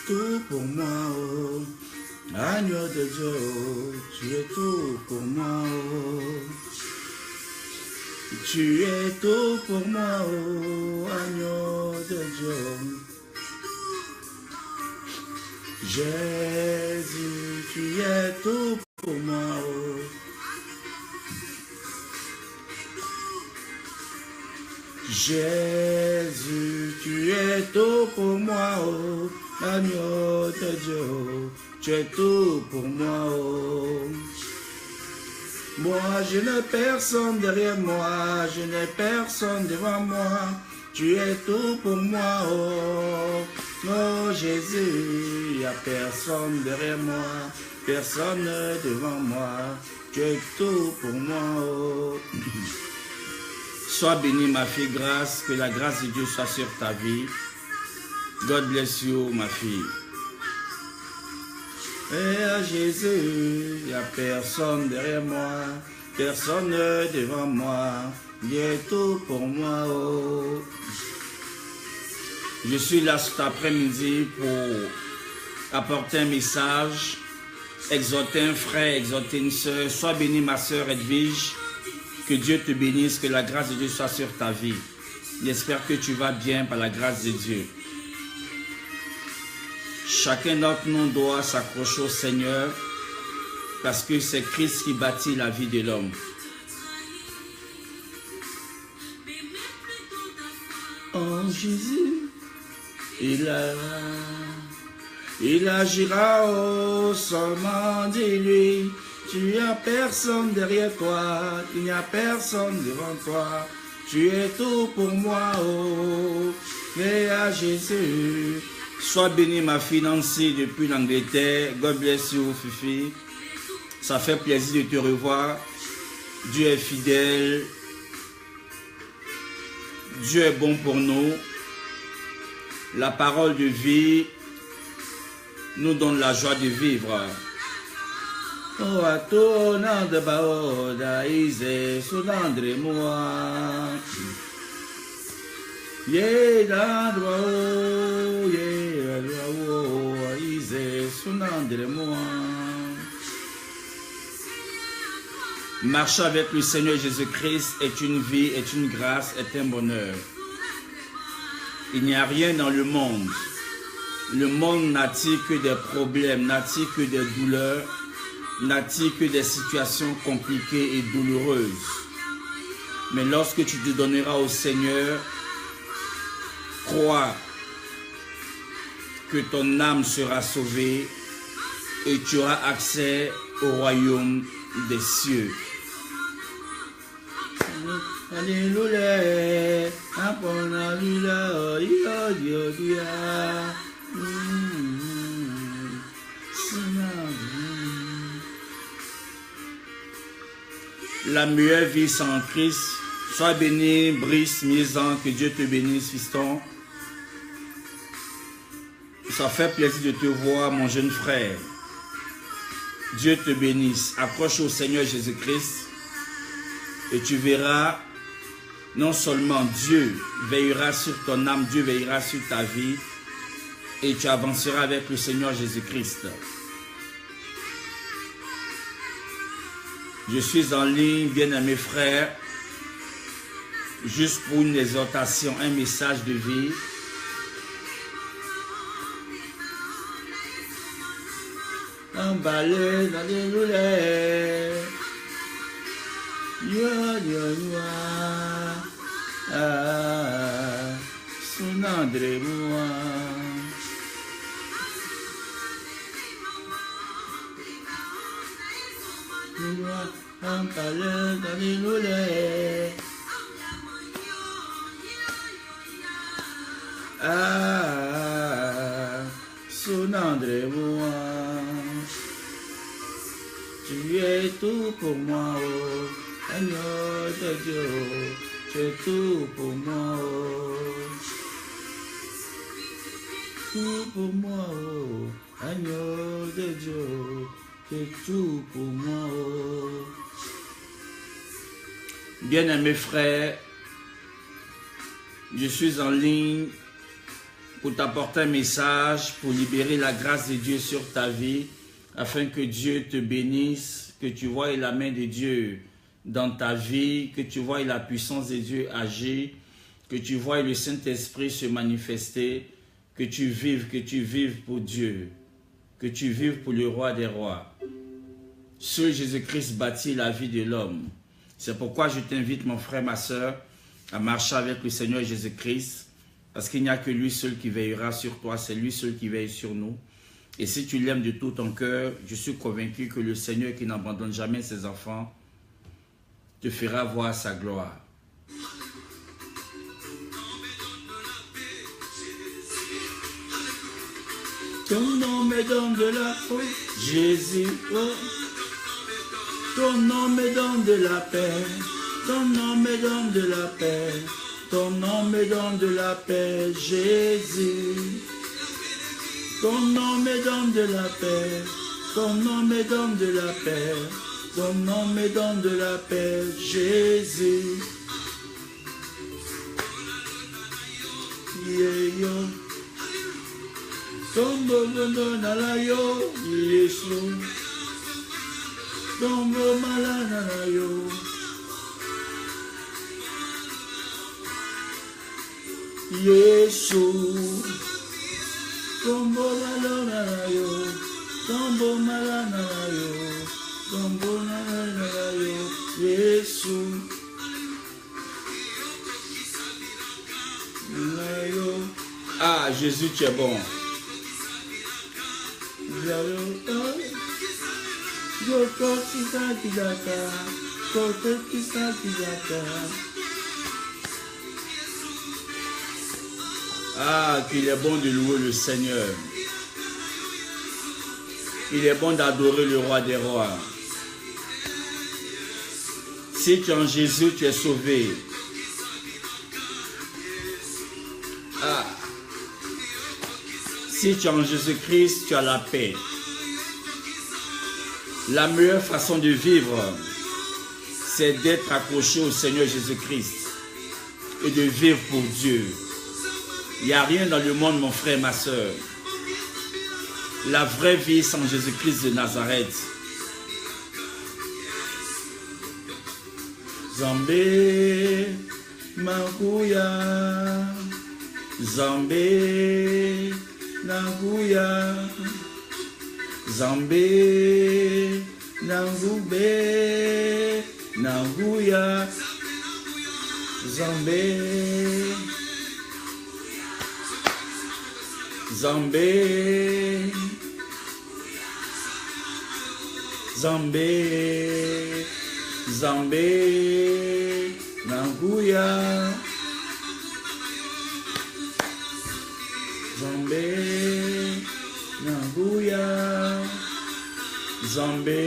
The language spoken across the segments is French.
tout pour moi, oh. Agneau de Dieu, oh. Tu es tout pour moi, oh. Tu es tout pour moi, oh. Agneau de Dieu. Jésus, tu es tout pour moi, oh. Jésus, tu es tout pour moi, oh. Agneau de Dieu, oh. Tu es tout pour moi, oh. Moi, je n'ai personne derrière moi, je n'ai personne devant moi. Tu es tout pour moi, oh. Oh Jésus, il n'y a personne derrière moi, personne devant moi. Tu es tout pour moi, oh. Sois bénie, ma fille, grâce, que la grâce de Dieu soit sur ta vie. God bless you, ma fille. Et à Jésus, il n'y a personne derrière moi, personne devant moi. Il est tout pour moi, oh. Je suis là cet après-midi pour apporter un message, exhorter un frère, exhorter une soeur. Sois bénie, ma soeur Edwige. Que Dieu te bénisse, que la grâce de Dieu soit sur ta vie. J'espère que tu vas bien par la grâce de Dieu. Chacun d'entre nous doit s'accrocher au Seigneur parce que c'est Christ qui bâtit la vie de l'homme. Oh Jésus, il agira, oh, seulement dis-lui. Tu n'as personne derrière toi, il n'y a personne devant toi. Tu es tout pour moi, oh, mais à Jésus. Sois bénie, ma fille Nancy, depuis l'Angleterre. God bless you, Fifi. Ça fait plaisir de te revoir. Dieu est fidèle. Dieu est bon pour nous. La parole de vie nous donne la joie de vivre. Oh, à ton nom de Baoda, Isé, Soudandre, moi. Yé, d'endroit, oh, yé, d'endroit, Isé, Soudandre, moi. Marcher avec le Seigneur Jésus-Christ est une vie, est une grâce, est un bonheur. Il n'y a rien dans le monde. Le monde n'attire que des problèmes, n'attire que des douleurs, n'attire que des situations compliquées et douloureuses. Mais lorsque tu te donneras au Seigneur, crois que ton âme sera sauvée et tu auras accès au royaume des cieux. Alléluia, la meilleure vie sans Christ. Sois béni, Brice, Miezan, que Dieu te bénisse, fiston. Ça fait plaisir de te voir, mon jeune frère. Dieu te bénisse. Accroche au Seigneur Jésus-Christ et tu verras, non seulement Dieu veillera sur ton âme, Dieu veillera sur ta vie et tu avanceras avec le Seigneur Jésus-Christ. Je suis en ligne, bien-aimés frères, juste pour une exhortation, un message de vie. Emballé dans les roulets, son André moi. Emballé dans les roulets. Son André moi. Tu es tout pour moi, oh, agneau de Dieu, tu es tout pour moi, oh. Tout pour moi, oh, agneau de Dieu, tu es tout pour moi, oh. Bien-aimés frères, je suis en ligne pour t'apporter un message, pour libérer la grâce de Dieu sur ta vie, afin que Dieu te bénisse, que tu vois la main de Dieu dans ta vie, que tu vois la puissance de Dieu agir, que tu vois le Saint-Esprit se manifester, que tu vives pour Dieu, que tu vives pour le roi des rois. Seul Jésus-Christ bâtit la vie de l'homme. C'est pourquoi je t'invite, mon frère, ma soeur, à marcher avec le Seigneur Jésus-Christ, parce qu'il n'y a que lui seul qui veillera sur toi, c'est lui seul qui veille sur nous. Et si tu l'aimes de tout ton cœur, je suis convaincu que le Seigneur qui n'abandonne jamais ses enfants te fera voir sa gloire. Ton nom me donne de la foi, Jésus, oh. Ton nom me donne de la paix, ton nom me donne de la paix, ton nom me donne de la paix, Jésus. Ton nom me donne de la paix, ton nom me donne de la paix, ton nom me donne de la paix, Jésus. Yeah, yo. Tombo bondo na yo, Yesu. Tombo malana na yo. Yesu. Tombo malana na yo. Tombo malana na yo. Tombo malana na yo. Yesu. Ah, Jésus, tu es bon. Ah, qu'il est bon de louer le Seigneur. Il est bon d'adorer le roi des rois. Si tu es en Jésus, tu es sauvé. Ah. Si tu es en Jésus-Christ, tu as la paix. La meilleure façon de vivre, c'est d'être accroché au Seigneur Jésus-Christ et de vivre pour Dieu. Il n'y a rien dans le monde, mon frère, ma soeur. La vraie vie sans Jésus-Christ de Nazareth. Zambé, Makuya, Zambé, Naguya, Zambé, Nangube, Naguya, Zambé, Zambé, Zambé, Zambé, Naguya, Zambé, Naguya, Zambé.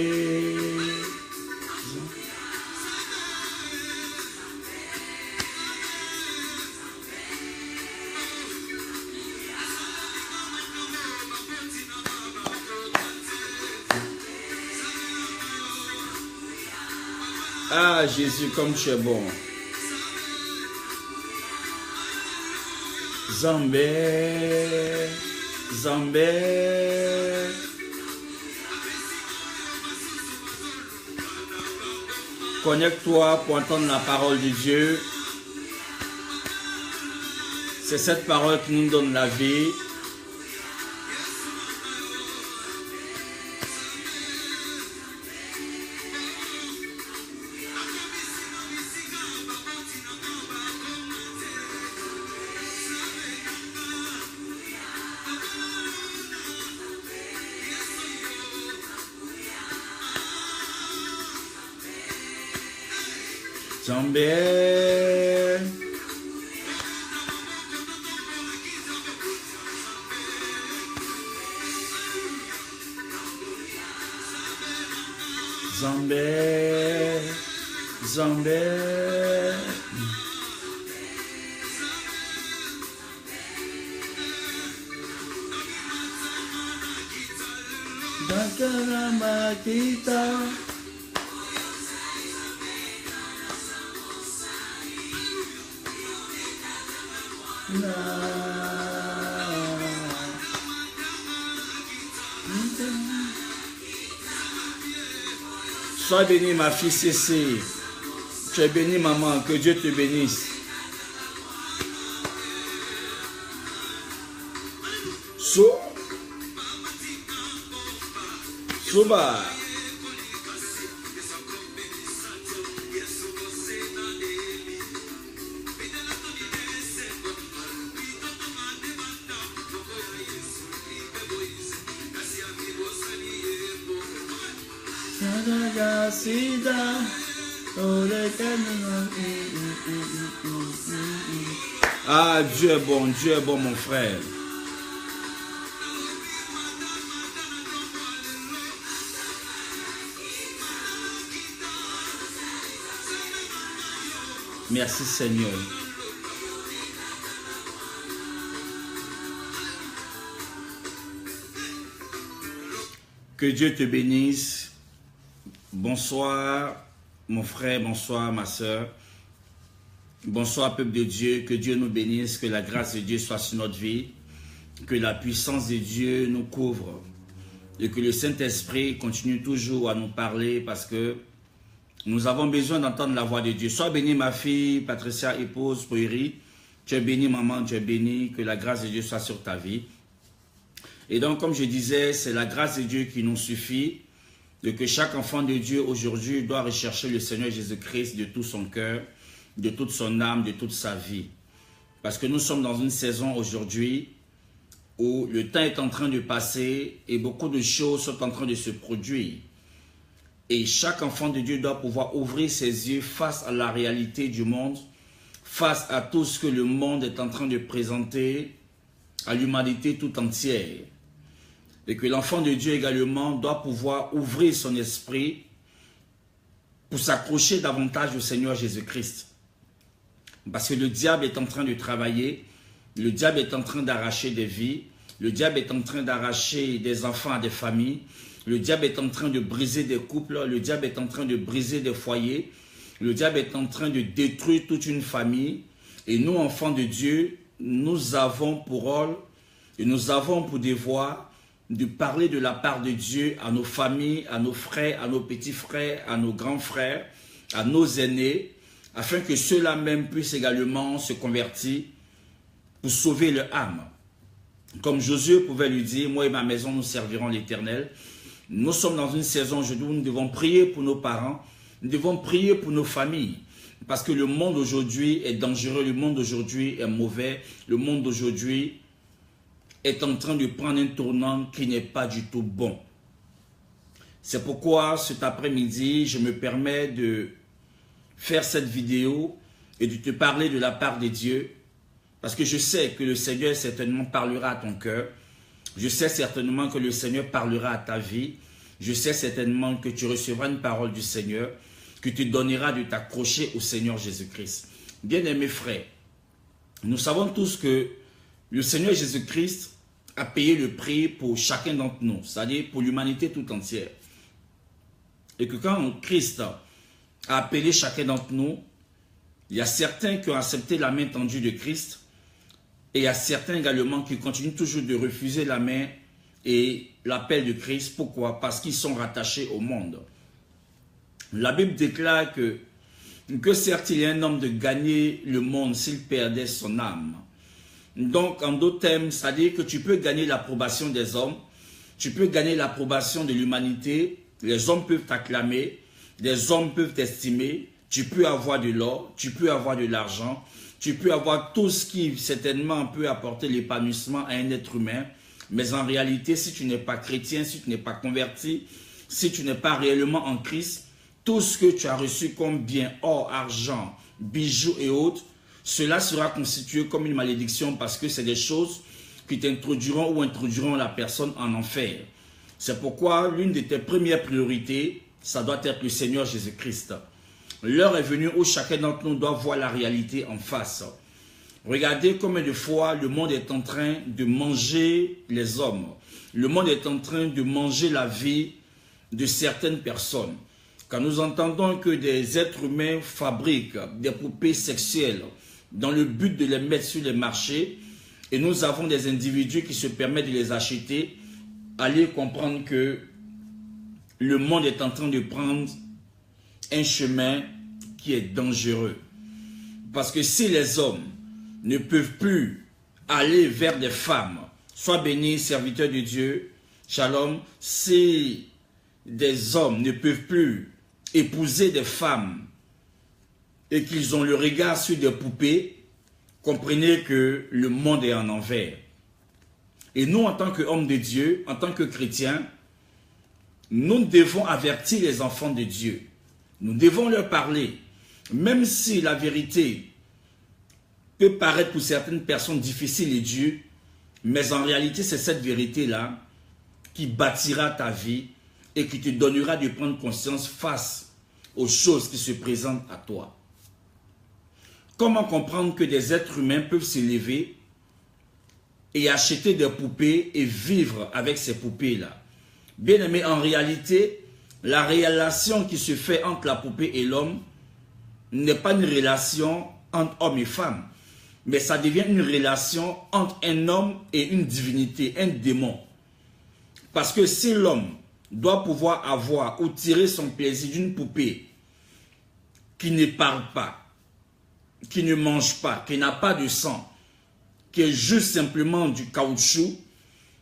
Ah, Jésus, comme tu es bon. Zambé, Zambé. Connecte-toi pour entendre la parole de Dieu. C'est cette parole qui nous donne la vie. Zambé, Zambé, Zambé, Dakara Makita. Na Sois bénie, ma fille Cécile. Tu es bénie, maman. Que Dieu te bénisse. Souba. Ah, Dieu est bon, mon frère. Merci Seigneur. Que Dieu te bénisse. Bonsoir mon frère, bonsoir ma soeur. Bonsoir peuple de Dieu. Que Dieu nous bénisse, que la grâce de Dieu soit sur notre vie. Que la puissance de Dieu nous couvre. Et que le Saint-Esprit continue toujours à nous parler parce que nous avons besoin d'entendre la voix de Dieu. Sois bénie ma fille, Patricia, épouse, Poiri. Tu es bénie maman, tu es bénie. Que la grâce de Dieu soit sur ta vie. Et donc comme je disais, c'est la grâce de Dieu qui nous suffit. Et que chaque enfant de Dieu aujourd'hui doit rechercher le Seigneur Jésus-Christ de tout son cœur, de toute son âme, de toute sa vie. Parce que nous sommes dans une saison aujourd'hui où le temps est en train de passer et beaucoup de choses sont en train de se produire. Et chaque enfant de Dieu doit pouvoir ouvrir ses yeux face à la réalité du monde, face à tout ce que le monde est en train de présenter à l'humanité tout entière. Et que l'enfant de Dieu également doit pouvoir ouvrir son esprit pour s'accrocher davantage au Seigneur Jésus-Christ. Parce que le diable est en train de travailler, le diable est en train d'arracher des vies, le diable est en train d'arracher des enfants à des familles, le diable est en train de briser des couples, le diable est en train de briser des foyers, le diable est en train de détruire toute une famille. Et nous, enfants de Dieu, nous avons pour rôle et nous avons pour devoir de parler de la part de Dieu à nos familles, à nos frères, à nos petits frères, à nos grands frères, à nos aînés, afin que ceux-là même puissent également se convertir pour sauver leur âme. Comme Josué pouvait lui dire, moi et ma maison, nous servirons l'Éternel. Nous sommes dans une saison aujourd'hui où nous devons prier pour nos parents, nous devons prier pour nos familles. Parce que le monde aujourd'hui est dangereux, le monde aujourd'hui est mauvais, le monde aujourd'hui est en train de prendre un tournant qui n'est pas du tout bon. C'est pourquoi cet après-midi, je me permets de faire cette vidéo et de te parler de la part de Dieu. Parce que je sais que le Seigneur certainement parlera à ton cœur. Je sais certainement que le Seigneur parlera à ta vie. Je sais certainement que tu recevras une parole du Seigneur qui te donnera de t'accrocher au Seigneur Jésus-Christ. Bien-aimés frères, nous savons tous que le Seigneur Jésus-Christ a payé le prix pour chacun d'entre nous, c'est-à-dire pour l'humanité tout entière. Et que quand Christ a appelé chacun d'entre nous, il y a certains qui ont accepté la main tendue de Christ et il y a certains également qui continuent toujours de refuser la main et l'appel de Christ. Pourquoi? Parce qu'ils sont rattachés au monde. La Bible déclare que certes il y a un homme de gagner le monde s'il perdait son âme. Donc en d'autres termes, c'est-à-dire que tu peux gagner l'approbation des hommes, tu peux gagner l'approbation de l'humanité, les hommes peuvent t'acclamer, les hommes peuvent t'estimer, tu peux avoir de l'or, tu peux avoir de l'argent, tu peux avoir tout ce qui certainement peut apporter l'épanouissement à un être humain, mais en réalité, si tu n'es pas chrétien, si tu n'es pas converti, si tu n'es pas réellement en Christ, tout ce que tu as reçu comme bien, or, argent, bijoux et autres, cela sera constitué comme une malédiction parce que c'est des choses qui t'introduiront ou introduiront la personne en enfer. C'est pourquoi l'une de tes premières priorités, ça doit être le Seigneur Jésus-Christ. L'heure est venue où chacun d'entre nous doit voir la réalité en face. Regardez combien de fois le monde est en train de manger les hommes. Le monde est en train de manger la vie de certaines personnes. Quand nous entendons que des êtres humains fabriquent des poupées sexuelles dans le but de les mettre sur les marchés, et nous avons des individus qui se permettent de les acheter, allez comprendre que le monde est en train de prendre un chemin qui est dangereux. Parce que si les hommes ne peuvent plus aller vers des femmes, sois béni, serviteur de Dieu, shalom, si des hommes ne peuvent plus épouser des femmes et qu'ils ont le regard sur des poupées, comprenez que le monde est en envers. Et nous, en tant qu'hommes de Dieu, en tant que chrétiens, nous devons avertir les enfants de Dieu. Nous devons leur parler. Même si la vérité peut paraître pour certaines personnes difficile et dure, mais en réalité, c'est cette vérité-là qui bâtira ta vie et qui te donnera de prendre conscience face aux choses qui se présentent à toi. Comment comprendre que des êtres humains peuvent se lever et acheter des poupées et vivre avec ces poupées-là? Bien aimé, en réalité, la relation qui se fait entre la poupée et l'homme n'est pas une relation entre homme et femme, mais ça devient une relation entre un homme et une divinité, un démon. Parce que si l'homme doit pouvoir avoir ou tirer son plaisir d'une poupée qui ne parle pas, qui ne mange pas, qui n'a pas de sang, qui est juste simplement du caoutchouc,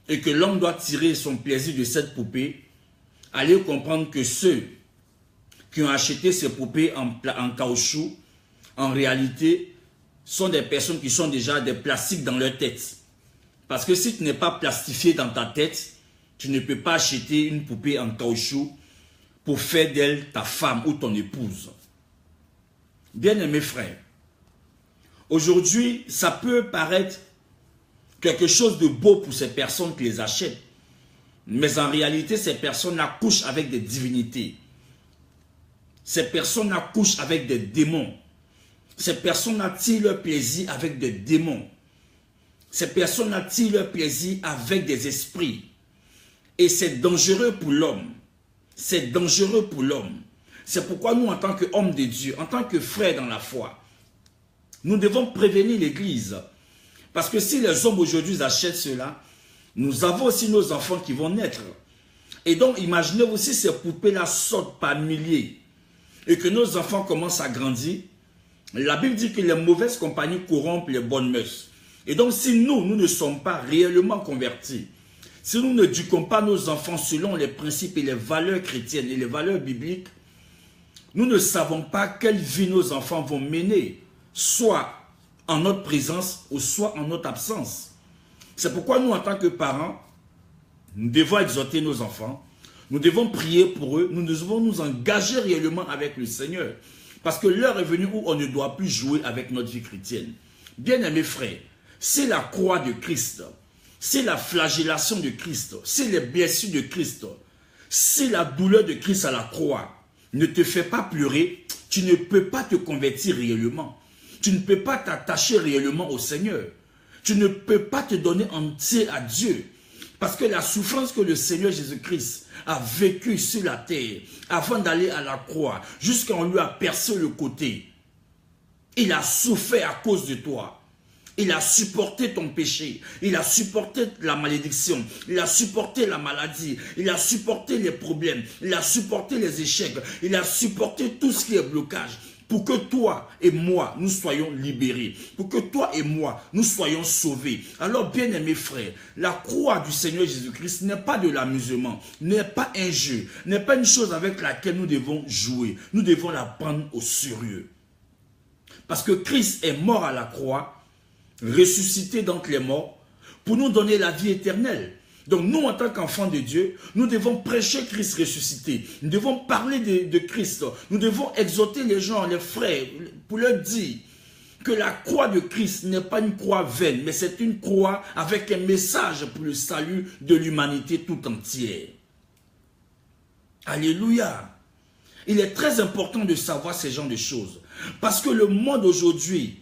et que l'homme doit tirer son plaisir de cette poupée, allez comprendre que ceux qui ont acheté ces poupées en caoutchouc, en réalité, sont des personnes qui sont déjà des plastiques dans leur tête. Parce que si tu n'es pas plastifié dans ta tête, tu ne peux pas acheter une poupée en caoutchouc pour faire d'elle ta femme ou ton épouse. Bien-aimés frères, aujourd'hui, ça peut paraître quelque chose de beau pour ces personnes qui les achètent. Mais en réalité, ces personnes accouchent avec des divinités. Ces personnes accouchent avec des démons. Ces personnes attirent leur plaisir avec des démons. Ces personnes attirent leur plaisir avec des esprits. Et c'est dangereux pour l'homme. C'est dangereux pour l'homme. C'est pourquoi nous, en tant qu'hommes de Dieu, en tant que frères dans la foi, nous devons prévenir l'Église. Parce que si les hommes aujourd'hui achètent cela, nous avons aussi nos enfants qui vont naître. Et donc, imaginez-vous si ces poupées-là sortent par milliers et que nos enfants commencent à grandir. La Bible dit que les mauvaises compagnies corrompent les bonnes mœurs. Et donc, si nous ne sommes pas réellement convertis, si nous n'éduquons pas nos enfants selon les principes et les valeurs chrétiennes et les valeurs bibliques, nous ne savons pas quelle vie nos enfants vont mener, soit en notre présence ou soit en notre absence. C'est pourquoi nous, en tant que parents, nous devons exhorter nos enfants, nous devons prier pour eux, nous devons nous engager réellement avec le Seigneur. Parce que l'heure est venue où on ne doit plus jouer avec notre vie chrétienne. Bien-aimés frères, c'est la croix de Christ, c'est la flagellation de Christ, c'est les blessures de Christ, c'est la douleur de Christ à la croix. Ne te fais pas pleurer, tu ne peux pas te convertir réellement. Tu ne peux pas t'attacher réellement au Seigneur. Tu ne peux pas te donner entier à Dieu. Parce que la souffrance que le Seigneur Jésus-Christ a vécue sur la terre, avant d'aller à la croix, jusqu'à on lui a percé le côté, il a souffert à cause de toi. Il a supporté ton péché, il a supporté la malédiction, il a supporté la maladie, il a supporté les problèmes, il a supporté les échecs, il a supporté tout ce qui est blocage. Pour que toi et moi, nous soyons libérés. Pour que toi et moi, nous soyons sauvés. Alors, bien-aimés frères, la croix du Seigneur Jésus-Christ n'est pas de l'amusement, n'est pas un jeu, n'est pas une chose avec laquelle nous devons jouer. Nous devons la prendre au sérieux. Parce que Christ est mort à la croix, ressuscité d'entre les morts, pour nous donner la vie éternelle. Donc nous, en tant qu'enfants de Dieu, nous devons prêcher Christ ressuscité. Nous devons parler de Christ. Nous devons exhorter les gens, les frères, pour leur dire que la croix de Christ n'est pas une croix vaine, mais c'est une croix avec un message pour le salut de l'humanité tout entière. Alléluia. Il est très important de savoir ces genres de choses. Parce que le monde aujourd'hui,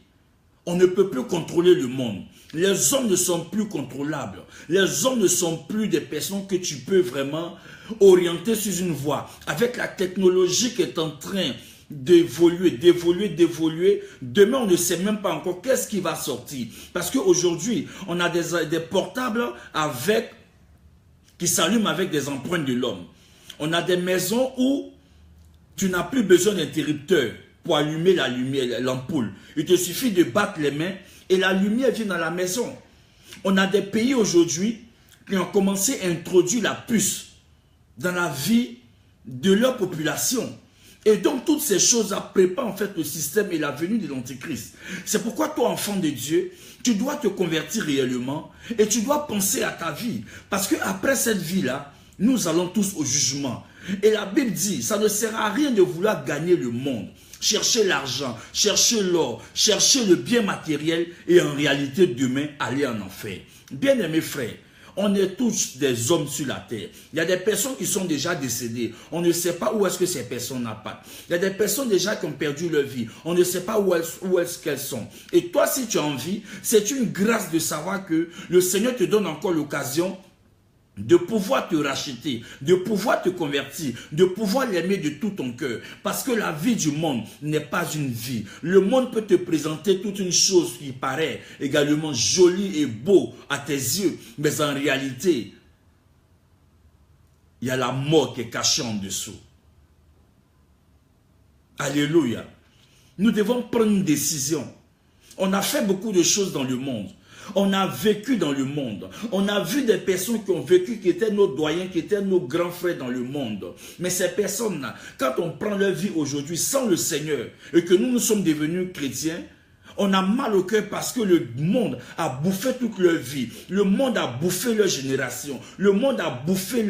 on ne peut plus contrôler le monde. Les hommes ne sont plus contrôlables. Les hommes ne sont plus des personnes que tu peux vraiment orienter sur une voie. Avec la technologie qui est en train d'évoluer, demain on ne sait même pas encore qu'est-ce qui va sortir. Parce qu'aujourd'hui, on a des portables qui s'allument avec des empreintes de l'homme. On a des maisons où Tu n'as plus besoin d'interrupteur pour allumer la lumière, l'ampoule. Il te suffit de battre les mains et la lumière vient dans la maison. On a des pays aujourd'hui qui ont commencé à introduire la puce dans la vie de leur population. Et donc, toutes ces choses préparent en fait le système et la venue de l'Antichrist. C'est pourquoi toi, enfant de Dieu, tu dois te convertir réellement et tu dois penser à ta vie. Parce qu'après cette vie-là, nous allons tous au jugement. Et la Bible dit, ça ne sert à rien de vouloir gagner le monde, chercher l'argent, chercher l'or, chercher le bien matériel et en réalité demain aller en enfer. Bien-aimés frères, on est tous des hommes sur la terre. Il y a des personnes qui sont déjà décédées. On ne sait pas où est-ce que ces personnes partent. Il y a des personnes déjà qui ont perdu leur vie. On ne sait pas où est-ce qu'elles sont. Et toi, si tu as envie, c'est une grâce de savoir que le Seigneur te donne encore l'occasion de pouvoir te racheter, de pouvoir te convertir, de pouvoir l'aimer de tout ton cœur. Parce que la vie du monde n'est pas une vie. Le monde peut te présenter toute une chose qui paraît également jolie et beau à tes yeux. Mais en réalité, il y a la mort qui est cachée en dessous. Alléluia. Nous devons prendre une décision. On a fait beaucoup de choses dans le monde. On a vécu dans le monde. On a vu des personnes qui ont vécu, qui étaient nos doyens, qui étaient nos grands frères dans le monde. Mais ces personnes-là, quand on prend leur vie aujourd'hui sans le Seigneur et que nous sommes devenus chrétiens, on a mal au cœur parce que le monde a bouffé toute leur vie. Le monde a bouffé leur génération. Le monde a bouffé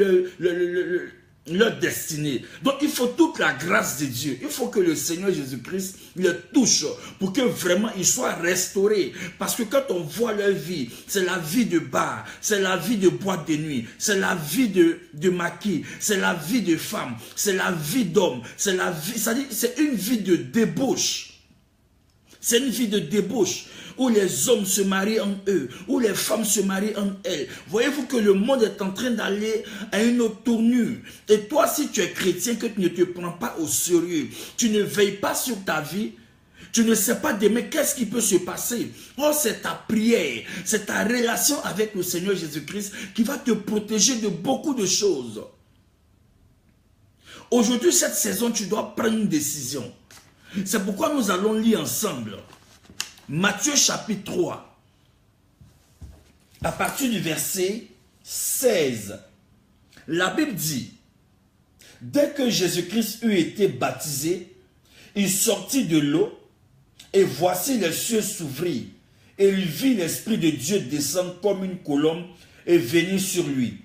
leur destinée. Donc il faut toute la grâce de Dieu. Il faut que le Seigneur Jésus-Christ le touche pour que vraiment il soit restauré. Parce que quand on voit leur vie, c'est la vie de bar, c'est la vie de boîte de nuit, c'est la vie de maquis, c'est la vie de femme, c'est la vie d'homme, c'est la vie, c'est une vie de débauche. C'est une vie de débauche où les hommes se marient en eux, où les femmes se marient en elles. Voyez-vous que le monde est en train d'aller à une autre tournure. Et toi, si tu es chrétien, que tu ne te prends pas au sérieux, tu ne veilles pas sur ta vie, tu ne sais pas demain qu'est-ce qui peut se passer. Oh, c'est ta prière, c'est ta relation avec le Seigneur Jésus-Christ qui va te protéger de beaucoup de choses. Aujourd'hui, cette saison, tu dois prendre une décision. C'est pourquoi nous allons lire ensemble Matthieu chapitre 3, à partir du verset 16. La Bible dit, dès que Jésus-Christ eut été baptisé, il sortit de l'eau, et voici les cieux s'ouvrirent, et il vit l'Esprit de Dieu descendre comme une colombe et venir sur lui.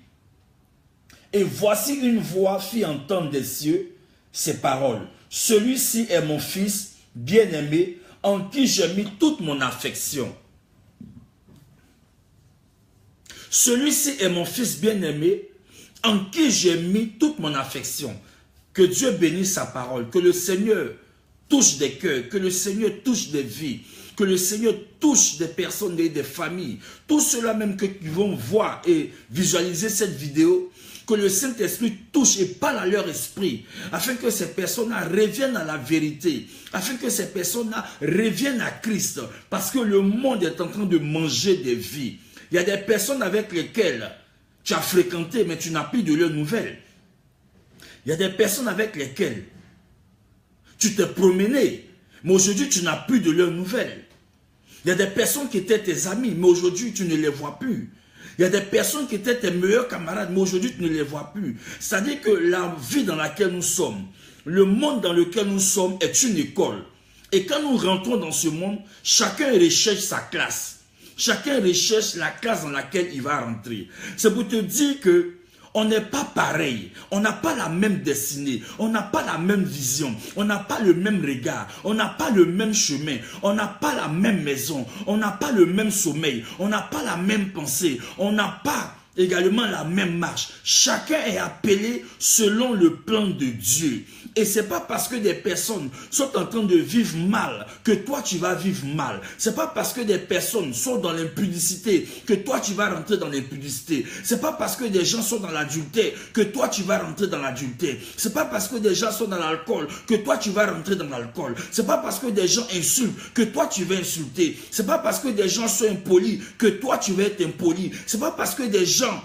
Et voici une voix fit entendre des cieux ces paroles. Celui-ci est mon fils bien-aimé, en qui j'ai mis toute mon affection. Celui-ci est mon fils bien-aimé, en qui j'ai mis toute mon affection. Que Dieu bénisse sa parole, que le Seigneur touche des cœurs, que le Seigneur touche des vies, que le Seigneur touche des personnes et des familles. Tous ceux-là même qui vont voir et visualiser cette vidéo, que le Saint-Esprit touche et parle à leur esprit, afin que ces personnes-là reviennent à la vérité, afin que ces personnes-là reviennent à Christ, parce que le monde est en train de manger des vies. Il y a des personnes avec lesquelles tu as fréquenté, mais tu n'as plus de leurs nouvelles. Il y a des personnes avec lesquelles tu t'es promené, mais aujourd'hui tu n'as plus de leurs nouvelles. Il y a des personnes qui étaient tes amis, mais aujourd'hui tu ne les vois plus. Il y a des personnes qui étaient tes meilleurs camarades, mais aujourd'hui tu ne les vois plus. C'est-à-dire que la vie dans laquelle nous sommes, le monde dans lequel nous sommes est une école. Et quand nous rentrons dans ce monde, chacun recherche sa classe. Chacun recherche la classe dans laquelle il va rentrer. C'est pour te dire que on n'est pas pareil, on n'a pas la même destinée, on n'a pas la même vision, on n'a pas le même regard, on n'a pas le même chemin, on n'a pas la même maison, on n'a pas le même sommeil, on n'a pas la même pensée, on n'a pas également la même marche. Chacun est appelé selon le plan de Dieu. Et ce n'est pas parce que des personnes sont en train de vivre mal que toi tu vas vivre mal. Ce n'est pas parce que des personnes sont dans l'impudicité que toi tu vas rentrer dans l'impudicité. Ce n'est pas parce que des gens sont dans l'adultère que toi tu vas rentrer dans l'adultère. Ce n'est pas parce que des gens sont dans l'alcool que toi tu vas rentrer dans l'alcool. Ce n'est pas parce que des gens insultent que toi tu vas insulter. Ce n'est pas parce que des gens sont impolis que toi tu vas être impoli. Ce n'est pas parce que des gens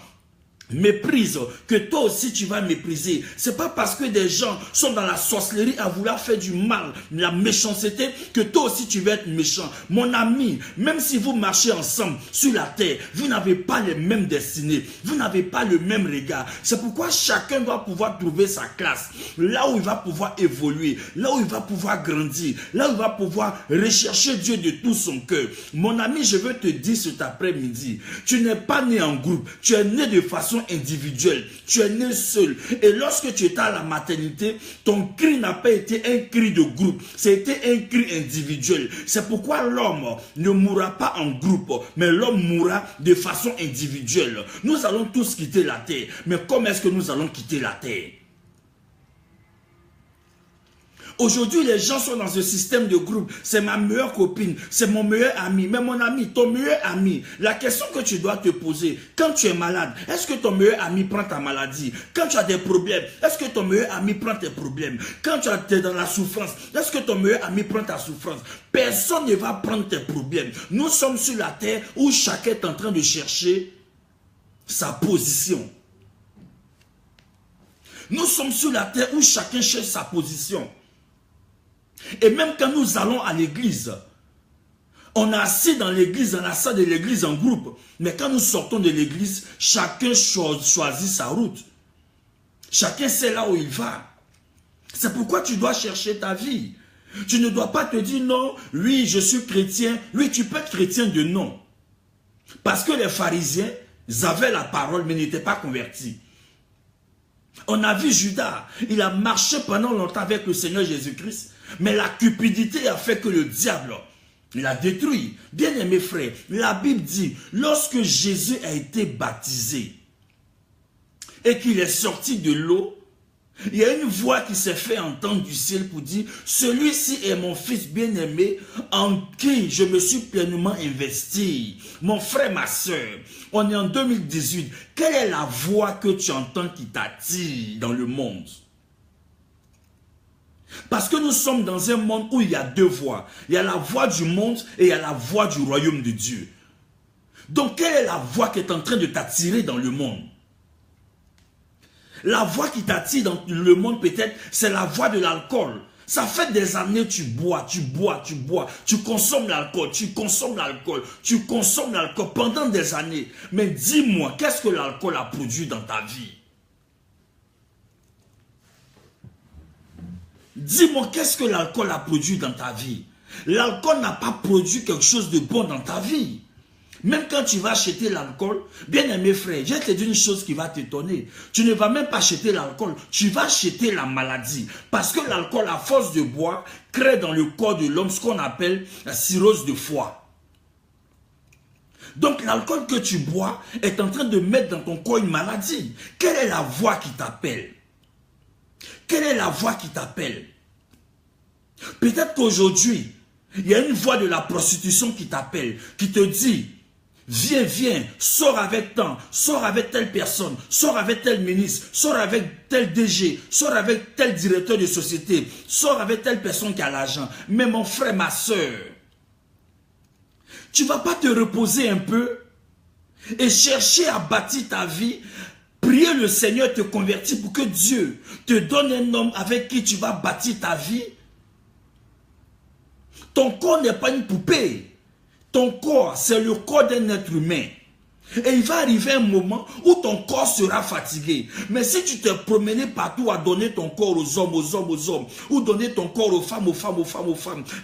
méprise, que toi aussi tu vas mépriser. C'est pas parce que des gens sont dans la sorcellerie à vouloir faire du mal, la méchanceté, que toi aussi tu vas être méchant. Mon ami, même si vous marchez ensemble sur la terre, vous n'avez pas les mêmes destinées, vous n'avez pas le même regard. C'est pourquoi chacun doit pouvoir trouver sa classe, là où il va pouvoir évoluer, là où il va pouvoir grandir, là où il va pouvoir rechercher Dieu de tout son cœur. Mon ami, je veux te dire cet après-midi, tu n'es pas né en groupe, tu es né de façon individuelle, tu es né seul, et lorsque tu étais à la maternité, ton cri n'a pas été un cri de groupe, c'était un cri individuel. C'est pourquoi l'homme ne mourra pas en groupe, mais l'homme mourra de façon individuelle. Nous allons tous quitter la terre, mais comment est-ce que nous allons quitter la terre? Aujourd'hui, les gens sont dans ce système de groupe. C'est ma meilleure copine, c'est mon meilleur ami. Mais mon ami, ton meilleur ami, la question que tu dois te poser, quand tu es malade, est-ce que ton meilleur ami prend ta maladie? Quand tu as des problèmes, est-ce que ton meilleur ami prend tes problèmes? Quand tu es dans la souffrance, est-ce que ton meilleur ami prend ta souffrance? Personne ne va prendre tes problèmes. Nous sommes sur la terre où chacun est en train de chercher sa position. Nous sommes sur la terre où chacun cherche sa position. Et même quand nous allons à l'église, on est assis dans l'église, dans la salle de l'église en groupe. Mais quand nous sortons de l'église, chacun choisit sa route. Chacun sait là où il va. C'est pourquoi tu dois chercher ta vie. Tu ne dois pas te dire non, oui, je suis chrétien. Oui, tu peux être chrétien de nom. Parce que les pharisiens, ils avaient la parole, mais n'étaient pas convertis. On a vu Judas, il a marché pendant longtemps avec le Seigneur Jésus-Christ, mais la cupidité a fait que le diable l'a détruit. Bien-aimés frères, la Bible dit, lorsque Jésus a été baptisé et qu'il est sorti de l'eau, il y a une voix qui s'est fait entendre du ciel pour dire, celui-ci est mon fils bien-aimé en qui je me suis pleinement investi. Mon frère, ma soeur, on est en 2018. Quelle est la voix que tu entends qui t'attire dans le monde? Parce que nous sommes dans un monde où il y a deux voix. Il y a la voix du monde et il y a la voix du royaume de Dieu. Donc, quelle est la voix qui est en train de t'attirer dans le monde? La voix qui t'attire dans le monde peut-être, c'est la voix de l'alcool. Ça fait des années tu bois, tu consommes l'alcool, tu consommes l'alcool pendant des années. Mais dis-moi, qu'est-ce que l'alcool a produit dans ta vie? Dis-moi, qu'est-ce que l'alcool a produit dans ta vie? L'alcool n'a pas produit quelque chose de bon dans ta vie. Même quand tu vas acheter l'alcool, bien aimé frère, je vais te dire une chose qui va t'étonner. Tu ne vas même pas acheter l'alcool, tu vas acheter la maladie. Parce que l'alcool, à force de boire, crée dans le corps de l'homme ce qu'on appelle la cirrhose de foie. Donc l'alcool que tu bois est en train de mettre dans ton corps une maladie. Quelle est la voix qui t'appelle? Quelle est la voix qui t'appelle? Peut-être qu'aujourd'hui, il y a une voix de la prostitution qui t'appelle, qui te dit, viens, viens, sors avec tant, sors avec telle personne, sors avec tel ministre, sors avec tel DG, sors avec tel directeur de société, sors avec telle personne qui a l'argent. Mais mon frère, ma soeur, tu ne vas pas te reposer un peu et chercher à bâtir ta vie, prier le Seigneur te convertir pour que Dieu te donne un homme avec qui tu vas bâtir ta vie? Ton corps n'est pas une poupée. Ton corps, c'est le corps d'un être humain. Et il va arriver un moment où ton corps sera fatigué. Mais si tu te promenais partout à donner ton corps aux hommes, ou donner ton corps aux femmes,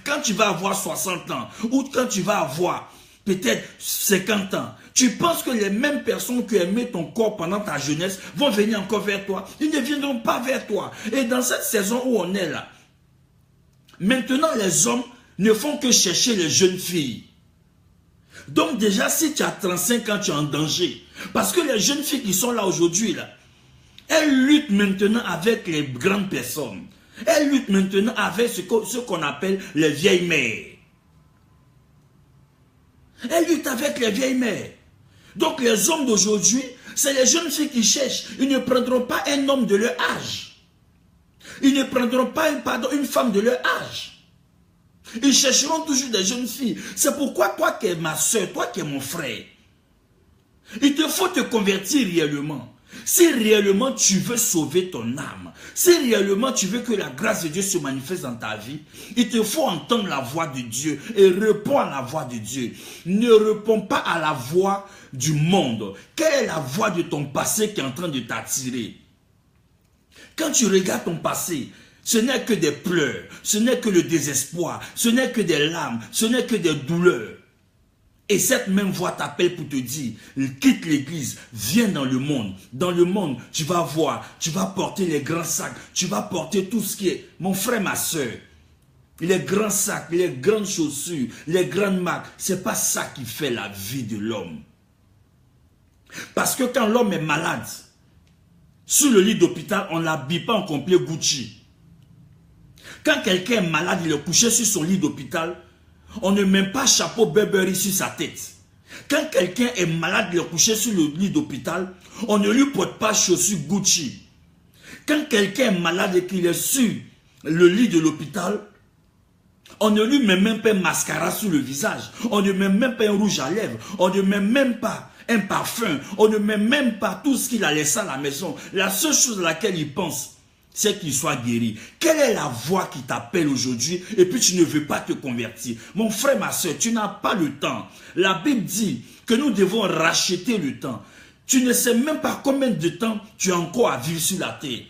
quand tu vas avoir 60 ans, ou quand tu vas avoir peut-être 50 ans, tu penses que les mêmes personnes qui aimaient ton corps pendant ta jeunesse vont venir encore vers toi? Ils ne viendront pas vers toi. Et dans cette saison où on est là, maintenant les hommes ne font que chercher les jeunes filles. Donc déjà, si tu as 35 ans, tu es en danger. Parce que les jeunes filles qui sont là aujourd'hui, elles luttent maintenant avec les grandes personnes. Elles luttent maintenant avec ce qu'on appelle les vieilles mères. Elles luttent avec les vieilles mères. Donc les hommes d'aujourd'hui, c'est les jeunes filles qui cherchent. Ils ne prendront pas un homme de leur âge. Ils ne prendront pas une femme de leur âge. Ils chercheront toujours des jeunes filles. C'est pourquoi toi qui es ma soeur, toi qui es mon frère, Il te faut te convertir réellement. Si réellement tu veux sauver ton âme, si réellement tu veux que la grâce de Dieu se manifeste dans ta vie, il te faut entendre la voix de Dieu et répondre à la voix de Dieu. Ne réponds pas à la voix du monde. Quelle est la voix de ton passé qui est en train de t'attirer? Quand tu regardes ton passé, ce n'est que des pleurs, ce n'est que le désespoir, ce n'est que des larmes, ce n'est que des douleurs. Et cette même voix t'appelle pour te dire, quitte l'église, viens dans le monde. Dans le monde, tu vas voir, tu vas porter les grands sacs, tu vas porter tout ce qui est, mon frère, ma soeur, les grands sacs, les grandes chaussures, les grandes marques, ce n'est pas ça qui fait la vie de l'homme. Parce que quand l'homme est malade, sur le lit d'hôpital, on ne l'habille pas en complet Gucci. Quand quelqu'un est malade, il est couché sur son lit d'hôpital, on ne met pas chapeau Burberry sur sa tête. Quand quelqu'un est malade, il est couché sur le lit d'hôpital, on ne lui porte pas chaussures Gucci. Quand quelqu'un est malade et qu'il est sur le lit de l'hôpital, on ne lui met même pas un mascara sur le visage, on ne met même pas un rouge à lèvres, on ne met même pas un parfum, on ne met même pas tout ce qu'il a laissé à la maison. La seule chose à laquelle il pense, c'est qu'il soit guéri. Quelle est la voix qui t'appelle aujourd'hui et puis tu ne veux pas te convertir? Mon frère, ma soeur, tu n'as pas le temps. La Bible dit que nous devons racheter le temps. Tu ne sais même pas combien de temps tu as encore à vivre sur la terre.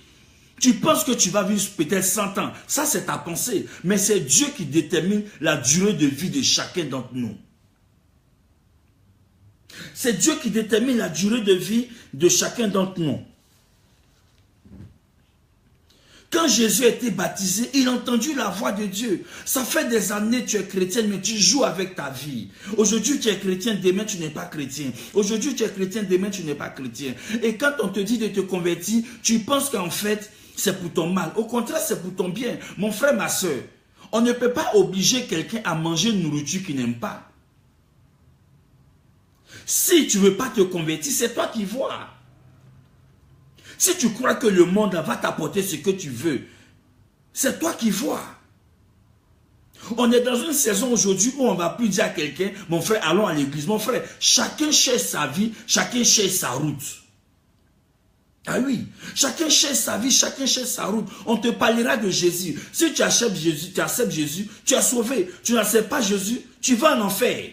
Tu penses que tu vas vivre peut-être 100 ans. Ça, c'est ta pensée. Mais c'est Dieu qui détermine la durée de vie de chacun d'entre nous. C'est Dieu qui détermine la durée de vie de chacun d'entre nous. Quand Jésus a été baptisé, il a entendu la voix de Dieu. Ça fait des années que tu es chrétien, mais tu joues avec ta vie. Aujourd'hui, tu es chrétien, demain, tu n'es pas chrétien. Aujourd'hui, tu es chrétien, demain, tu n'es pas chrétien. Et quand on te dit de te convertir, tu penses qu'en fait, c'est pour ton mal. Au contraire, c'est pour ton bien. Mon frère, ma soeur, on ne peut pas obliger quelqu'un à manger une nourriture qu'il n'aime pas. Si tu ne veux pas te convertir, c'est toi qui vois. Si tu crois que le monde va t'apporter ce que tu veux, c'est toi qui vois. On est dans une saison aujourd'hui où on ne va plus dire à quelqu'un, mon frère, allons à l'église. Mon frère, chacun cherche sa vie, chacun cherche sa route. Ah oui, chacun cherche sa vie, chacun cherche sa route. On te parlera de Jésus. Si tu acceptes Jésus, tu es sauvé. Tu n'acceptes pas Jésus, tu vas en enfer.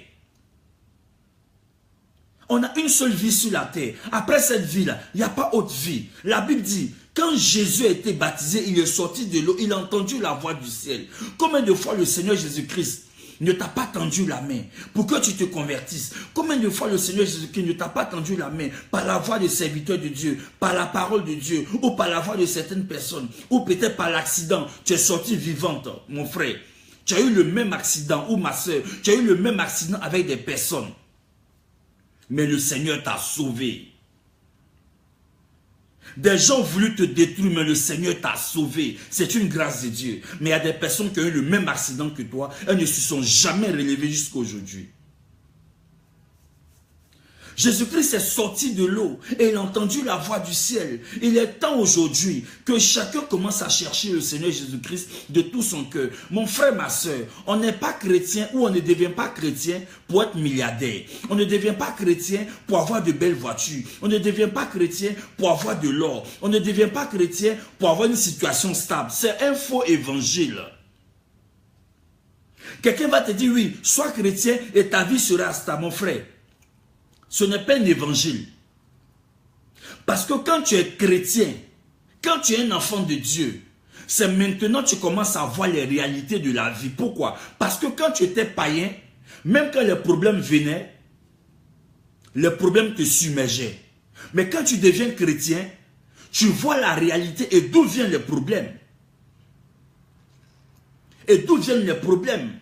On a une seule vie sur la terre. Après cette vie-là, il n'y a pas autre vie. La Bible dit, quand Jésus a été baptisé, il est sorti de l'eau, il a entendu la voix du ciel. Combien de fois le Seigneur Jésus-Christ ne t'a pas tendu la main pour que tu te convertisses? Combien de fois le Seigneur Jésus-Christ ne t'a pas tendu la main par la voix des serviteurs de Dieu, par la parole de Dieu, ou par la voix de certaines personnes, ou peut-être par l'accident, tu es sorti vivante, mon frère. Tu as eu le même accident, ou ma soeur, tu as eu le même accident avec des personnes. Mais le Seigneur t'a sauvé. Des gens ont voulu te détruire, mais le Seigneur t'a sauvé. C'est une grâce de Dieu. Mais il y a des personnes qui ont eu le même accident que toi. Elles ne se sont jamais relevées jusqu'à aujourd'hui. Jésus-Christ est sorti de l'eau et il a entendu la voix du ciel. Il est temps aujourd'hui que chacun commence à chercher le Seigneur Jésus-Christ de tout son cœur. Mon frère, ma soeur, on n'est pas chrétien ou on ne devient pas chrétien pour être milliardaire. On ne devient pas chrétien pour avoir de belles voitures. On ne devient pas chrétien pour avoir de l'or. On ne devient pas chrétien pour avoir une situation stable. C'est un faux évangile. Quelqu'un va te dire, oui, sois chrétien et ta vie sera stable, mon frère. Ce n'est pas un évangile. Parce que quand tu es chrétien, quand tu es un enfant de Dieu, c'est maintenant que tu commences à voir les réalités de la vie. Pourquoi? Parce que quand tu étais païen, même quand les problèmes venaient, les problèmes te submergeaient. Mais quand tu deviens chrétien, tu vois la réalité et d'où viennent les problèmes. Et d'où viennent les problèmes?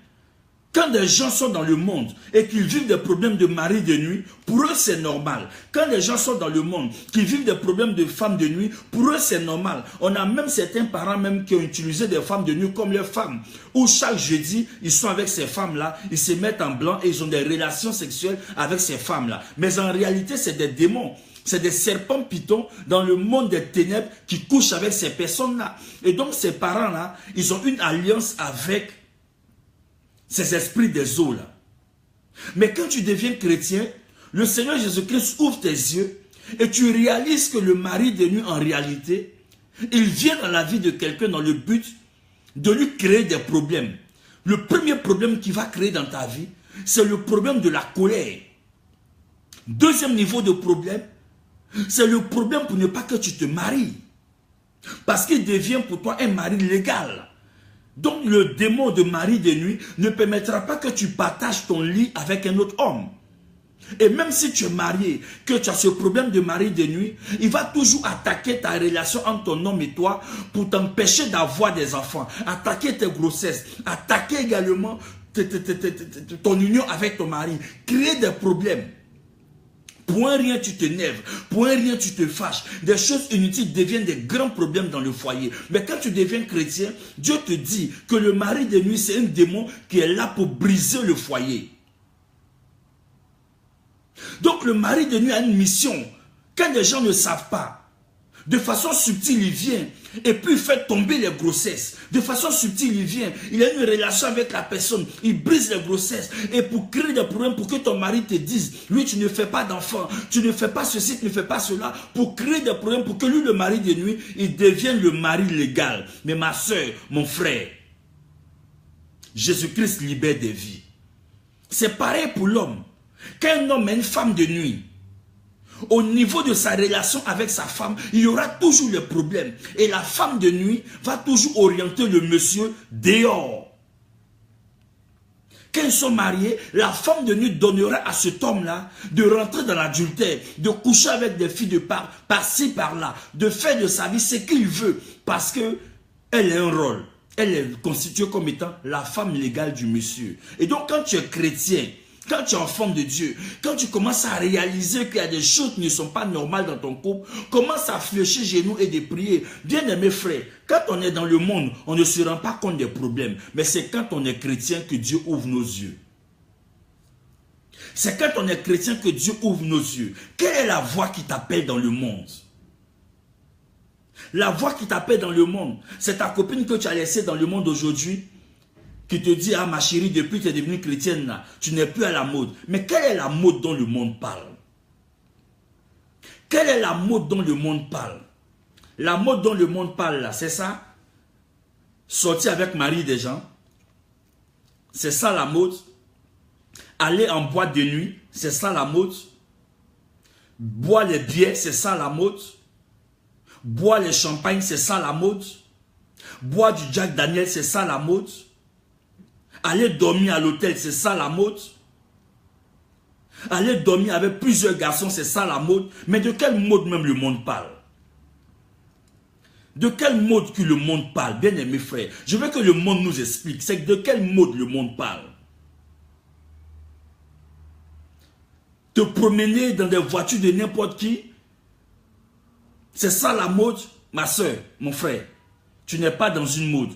Quand des gens sont dans le monde et qu'ils vivent des problèmes de mari de nuit, pour eux c'est normal. Quand des gens sont dans le monde qui vivent des problèmes de femmes de nuit, pour eux c'est normal. On a même certains parents même qui ont utilisé des femmes de nuit comme leurs femmes. Où chaque jeudi, ils sont avec ces femmes-là, ils se mettent en blanc et ils ont des relations sexuelles avec ces femmes-là. Mais en réalité, c'est des démons. C'est des serpents pitons dans le monde des ténèbres qui couchent avec ces personnes-là. Et donc ces parents-là, ils ont une alliance avec ces esprits des eaux là. Mais quand tu deviens chrétien, le Seigneur Jésus-Christ ouvre tes yeux et tu réalises que le mari de nuit, en réalité, il vient dans la vie de quelqu'un dans le but de lui créer des problèmes. Le premier problème qu'il va créer dans ta vie, c'est le problème de la colère. Deuxième niveau de problème, c'est le problème pour ne pas que tu te maries. Parce qu'il devient pour toi un mari légal. Donc le démon de mari de nuit ne permettra pas que tu partages ton lit avec un autre homme. Et même si tu es marié, que tu as ce problème de mari de nuit, il va toujours attaquer ta relation entre ton homme et toi pour t'empêcher d'avoir des enfants, attaquer tes grossesses, attaquer également ton union avec ton mari, créer des problèmes. Pour un rien, tu t'énerves. Pour un rien, tu te fâches. Des choses inutiles deviennent des grands problèmes dans le foyer. Mais quand tu deviens chrétien, Dieu te dit que le mari de nuit, c'est un démon qui est là pour briser le foyer. Donc le mari de nuit a une mission. Quand les gens ne savent pas, de façon subtile, il vient et puis il fait tomber les grossesses. De façon subtile, il vient, il a une relation avec la personne, il brise les grossesses. Et pour créer des problèmes, pour que ton mari te dise, lui tu ne fais pas d'enfant, tu ne fais pas ceci, tu ne fais pas cela, pour créer des problèmes, pour que lui, le mari de nuit, il devienne le mari légal. Mais ma soeur, mon frère, Jésus-Christ libère des vies. C'est pareil pour l'homme. Quand un homme a une femme de nuit, au niveau de sa relation avec sa femme, il y aura toujours les problèmes. Et la femme de nuit va toujours orienter le monsieur dehors. Quand ils sont mariés, la femme de nuit donnera à cet homme-là de rentrer dans l'adultère, de coucher avec des filles de par-ci, par-là, de faire de sa vie ce qu'il veut, parce qu'elle a un rôle. Elle est constituée comme étant la femme légale du monsieur. Et donc quand tu es chrétien, quand tu es enfant de Dieu, quand tu commences à réaliser qu'il y a des choses qui ne sont pas normales dans ton couple, commence à fléchir genoux et de prier. Bien-aimés frères, quand on est dans le monde, on ne se rend pas compte des problèmes. Mais c'est quand on est chrétien que Dieu ouvre nos yeux. C'est quand on est chrétien que Dieu ouvre nos yeux. Quelle est la voix qui t'appelle dans le monde? La voix qui t'appelle dans le monde, c'est ta copine que tu as laissée dans le monde aujourd'hui, qui te dit, ah ma chérie, depuis que tu es devenue chrétienne, là, tu n'es plus à la mode. Mais quelle est la mode dont le monde parle? Quelle est la mode dont le monde parle? La mode dont le monde parle là, c'est ça? Sortir avec mari des gens, c'est ça la mode? Aller en boîte de nuit, c'est ça la mode? Boire les bières, c'est ça la mode? Boire les champagnes, c'est ça la mode? Boire du Jack Daniel, c'est ça la mode? Aller dormir à l'hôtel, c'est ça la mode? Aller dormir avec plusieurs garçons, c'est ça la mode? Mais de quelle mode même le monde parle? De quelle mode que le monde parle? Bien aimé frère, je veux que le monde nous explique. C'est de quelle mode le monde parle? Te promener dans des voitures de n'importe qui, c'est ça la mode? Ma soeur, mon frère, tu n'es pas dans une mode.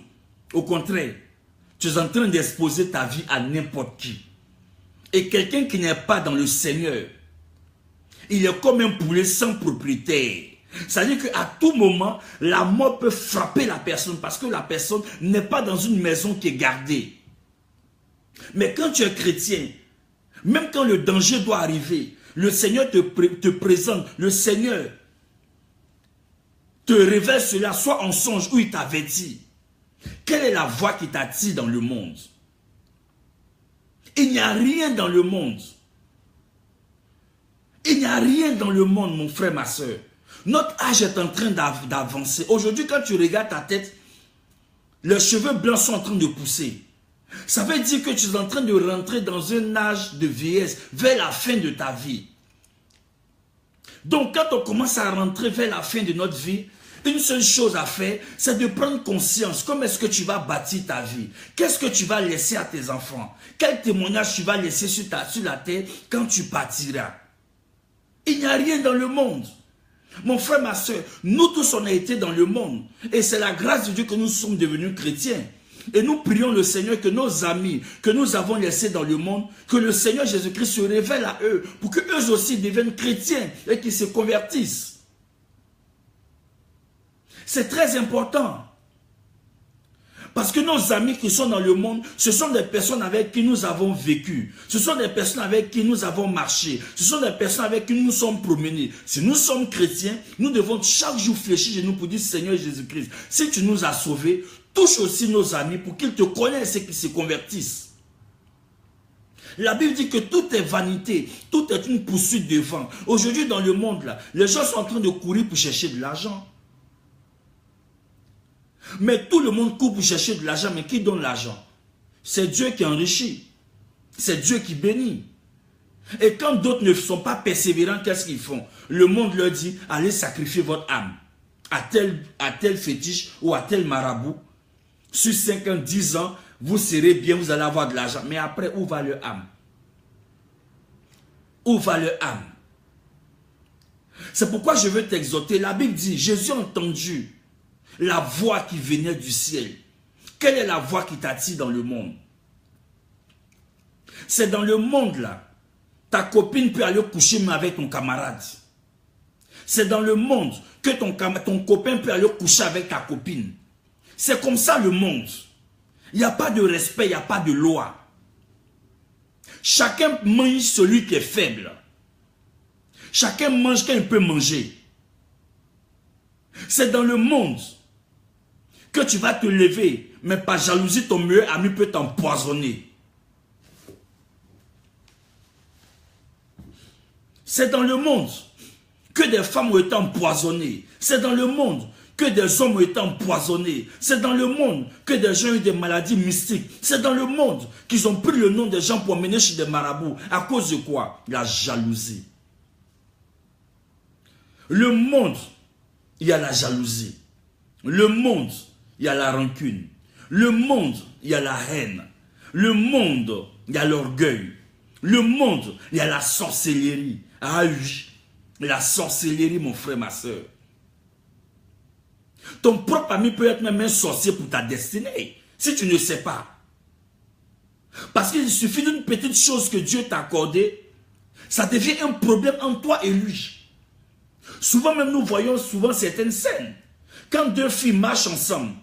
Au contraire, tu es en train d'exposer ta vie à n'importe qui. Et quelqu'un qui n'est pas dans le Seigneur, il est comme un poulet sans propriétaire. C'est-à-dire qu'à tout moment, la mort peut frapper la personne parce que la personne n'est pas dans une maison qui est gardée. Mais quand tu es chrétien, même quand le danger doit arriver, le Seigneur te présente, le Seigneur te révèle cela, soit en songe ou il t'avertit. Quelle est la voix qui t'attire dans le monde? Il n'y a rien dans le monde. Il n'y a rien dans le monde, mon frère, ma soeur. Notre âge est en train d'avancer. Aujourd'hui, quand tu regardes ta tête, les cheveux blancs sont en train de pousser. Ça veut dire que tu es en train de rentrer dans un âge de vieillesse, vers la fin de ta vie. Donc, quand on commence à rentrer vers la fin de notre vie, une seule chose à faire, c'est de prendre conscience. Comment est-ce que tu vas bâtir ta vie? Qu'est-ce que tu vas laisser à tes enfants? Quel témoignage tu vas laisser sur la terre quand tu partiras? Il n'y a rien dans le monde. Mon frère, ma soeur, nous tous on a été dans le monde. Et c'est la grâce de Dieu que nous sommes devenus chrétiens. Et nous prions le Seigneur que nos amis que nous avons laissés dans le monde, que le Seigneur Jésus-Christ se révèle à eux pour qu'eux aussi deviennent chrétiens et qu'ils se convertissent. C'est très important. Parce que nos amis qui sont dans le monde, ce sont des personnes avec qui nous avons vécu. Ce sont des personnes avec qui nous avons marché. Ce sont des personnes avec qui nous nous sommes promenés. Si nous sommes chrétiens, nous devons chaque jour fléchir chez nous pour dire, Seigneur Jésus-Christ, si tu nous as sauvés, touche aussi nos amis pour qu'ils te connaissent et qu'ils se convertissent. La Bible dit que tout est vanité, tout est une poursuite de vent. Aujourd'hui dans le monde, là, les gens sont en train de courir pour chercher de l'argent. Mais tout le monde court pour chercher de l'argent, mais qui donne l'argent? C'est Dieu qui enrichit. C'est Dieu qui bénit. Et quand d'autres ne sont pas persévérants, qu'est-ce qu'ils font? Le monde leur dit, allez sacrifier votre âme à tel fétiche ou à tel marabout. Sur 5 ans, 10 ans, vous serez bien, vous allez avoir de l'argent. Mais après, où va leur âme? Où va leur âme? C'est pourquoi je veux t'exhorter. La Bible dit, Jésus a entendu la voix qui venait du ciel. Quelle est la voix qui t'attire dans le monde? C'est dans le monde là. Ta copine peut aller coucher avec ton camarade. C'est dans le monde que ton copain peut aller coucher avec ta copine. C'est comme ça le monde. Il n'y a pas de respect, il n'y a pas de loi. Chacun mange celui qui est faible. Chacun mange quand il peut manger. C'est dans le monde que tu vas te lever, mais par jalousie, ton meilleur ami peut t'empoisonner. C'est dans le monde que des femmes ont été empoisonnées. C'est dans le monde que des hommes ont été empoisonnés. C'est dans le monde que des gens ont eu des maladies mystiques. C'est dans le monde qu'ils ont pris le nom des gens pour emmener chez des marabouts. À cause de quoi? La jalousie. Le monde, il y a la jalousie. Le monde, il y a la rancune. Le monde, il y a la haine. Le monde, il y a l'orgueil. Le monde, il y a la sorcellerie. Ah oui, la sorcellerie, mon frère, ma soeur. Ton propre ami peut être même un sorcier pour ta destinée, si tu ne sais pas. Parce qu'il suffit d'une petite chose que Dieu t'a accordée, ça devient un problème entre toi et lui. Souvent même, nous voyons souvent certaines scènes. Quand deux filles marchent ensemble,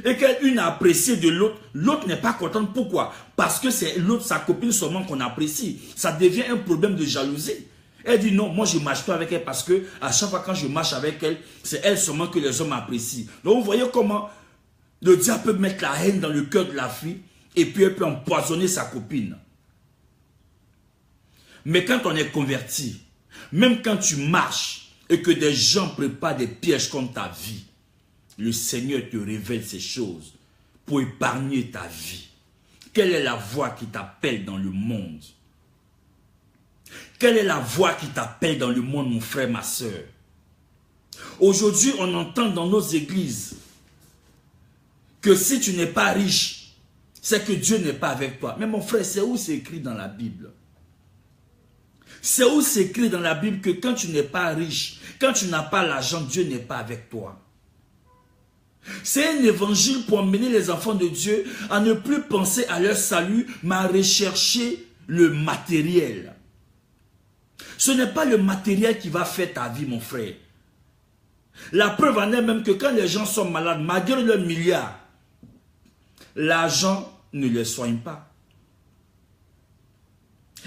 et qu'une a apprécié de l'autre, l'autre n'est pas contente. Pourquoi? Parce que c'est l'autre, sa copine seulement qu'on apprécie. Ça devient un problème de jalousie. Elle dit non, moi je ne marche pas avec elle parce que à chaque fois quand je marche avec elle, c'est elle seulement que les hommes apprécient. Donc vous voyez comment le diable peut mettre la haine dans le cœur de la fille et puis elle peut empoisonner sa copine. Mais quand on est converti, même quand tu marches et que des gens préparent des pièges contre ta vie, le Seigneur te révèle ces choses pour épargner ta vie. Quelle est la voix qui t'appelle dans le monde? Quelle est la voix qui t'appelle dans le monde, mon frère, ma soeur? Aujourd'hui, on entend dans nos églises que si tu n'es pas riche, c'est que Dieu n'est pas avec toi. Mais mon frère, c'est où c'est écrit dans la Bible? C'est où c'est écrit dans la Bible que quand tu n'es pas riche, quand tu n'as pas l'argent, Dieu n'est pas avec toi? C'est un évangile pour emmener les enfants de Dieu à ne plus penser à leur salut, mais à rechercher le matériel. Ce n'est pas le matériel qui va faire ta vie, mon frère. La preuve en est même que quand les gens sont malades, malgré leurs milliards, l'argent ne les soigne pas.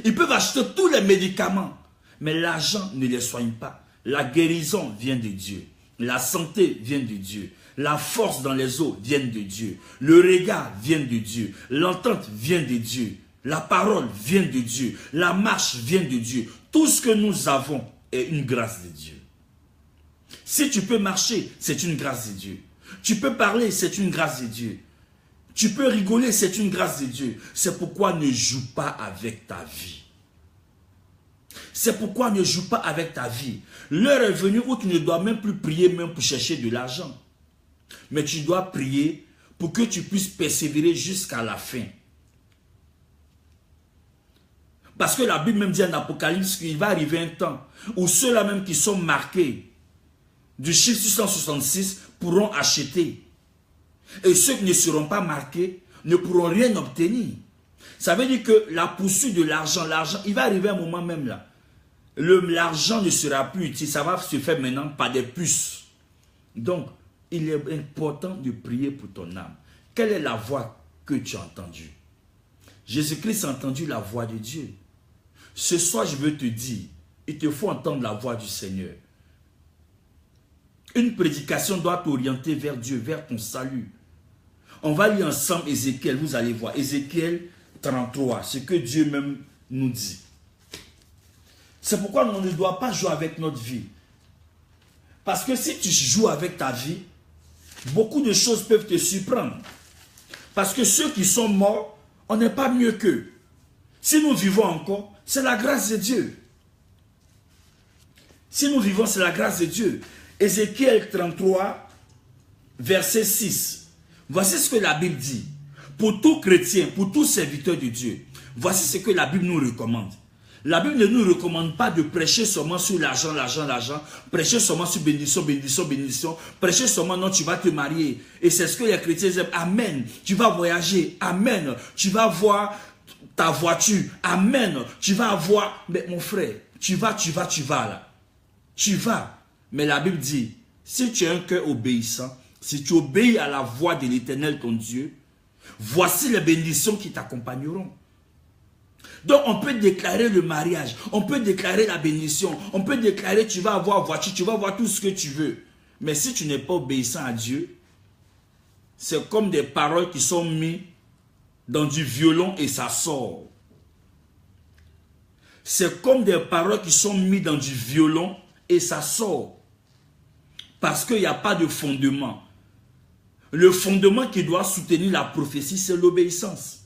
Ils peuvent acheter tous les médicaments, mais l'argent ne les soigne pas. La guérison vient de Dieu. La santé vient de Dieu. La force dans les os vient de Dieu. Le regard vient de Dieu. L'entente vient de Dieu. La parole vient de Dieu. La marche vient de Dieu. Tout ce que nous avons est une grâce de Dieu. Si tu peux marcher, c'est une grâce de Dieu. Tu peux parler, c'est une grâce de Dieu. Tu peux rigoler, c'est une grâce de Dieu. C'est pourquoi ne joue pas avec ta vie. C'est pourquoi ne joue pas avec ta vie. L'heure est venue où tu ne dois même plus prier même pour chercher de l'argent. Mais tu dois prier pour que tu puisses persévérer jusqu'à la fin. Parce que la Bible même dit en Apocalypse qu'il va arriver un temps où ceux-là même qui sont marqués du chiffre 666 pourront acheter. Et ceux qui ne seront pas marqués ne pourront rien obtenir. Ça veut dire que la poursuite de l'argent, il va arriver un moment même là. L'argent ne sera plus utile, ça va se faire maintenant par des puces. Donc, il est important de prier pour ton âme. Quelle est la voix que tu as entendue? Jésus-Christ a entendu la voix de Dieu. Ce soir, je veux te dire, il te faut entendre la voix du Seigneur. Une prédication doit t'orienter vers Dieu, vers ton salut. On va lire ensemble Ézéchiel, vous allez voir. Ézéchiel 33, ce que Dieu même nous dit. C'est pourquoi on ne doit pas jouer avec notre vie. Parce que si tu joues avec ta vie, beaucoup de choses peuvent te surprendre. Parce que ceux qui sont morts, on n'est pas mieux qu'eux. Si nous vivons encore, c'est la grâce de Dieu. Si nous vivons, c'est la grâce de Dieu. Ézéchiel 33, verset 6. Voici ce que la Bible dit. Pour tout chrétien, pour tout serviteur de Dieu, voici ce que la Bible nous recommande. La Bible ne nous recommande pas de prêcher seulement sur l'argent, l'argent, l'argent. Prêcher seulement sur bénédiction, bénédiction, bénédiction. Prêcher seulement, non, tu vas te marier. Et c'est ce que les chrétiens aiment. Amen. Tu vas voyager. Amen. Tu vas voir ta voiture. Amen. Tu vas avoir... Mais mon frère, tu vas là. Tu vas. Mais la Bible dit, si tu as un cœur obéissant, si tu obéis à la voix de l'Éternel, ton Dieu, voici les bénédictions qui t'accompagneront. Donc on peut déclarer le mariage, on peut déclarer la bénédiction, on peut déclarer tu vas avoir voiture, tu vas avoir tout ce que tu veux. Mais si tu n'es pas obéissant à Dieu, c'est comme des paroles qui sont mises dans du violon et ça sort. C'est comme des paroles qui sont mises dans du violon et ça sort. Parce qu'il n'y a pas de fondement. Le fondement qui doit soutenir la prophétie, c'est l'obéissance.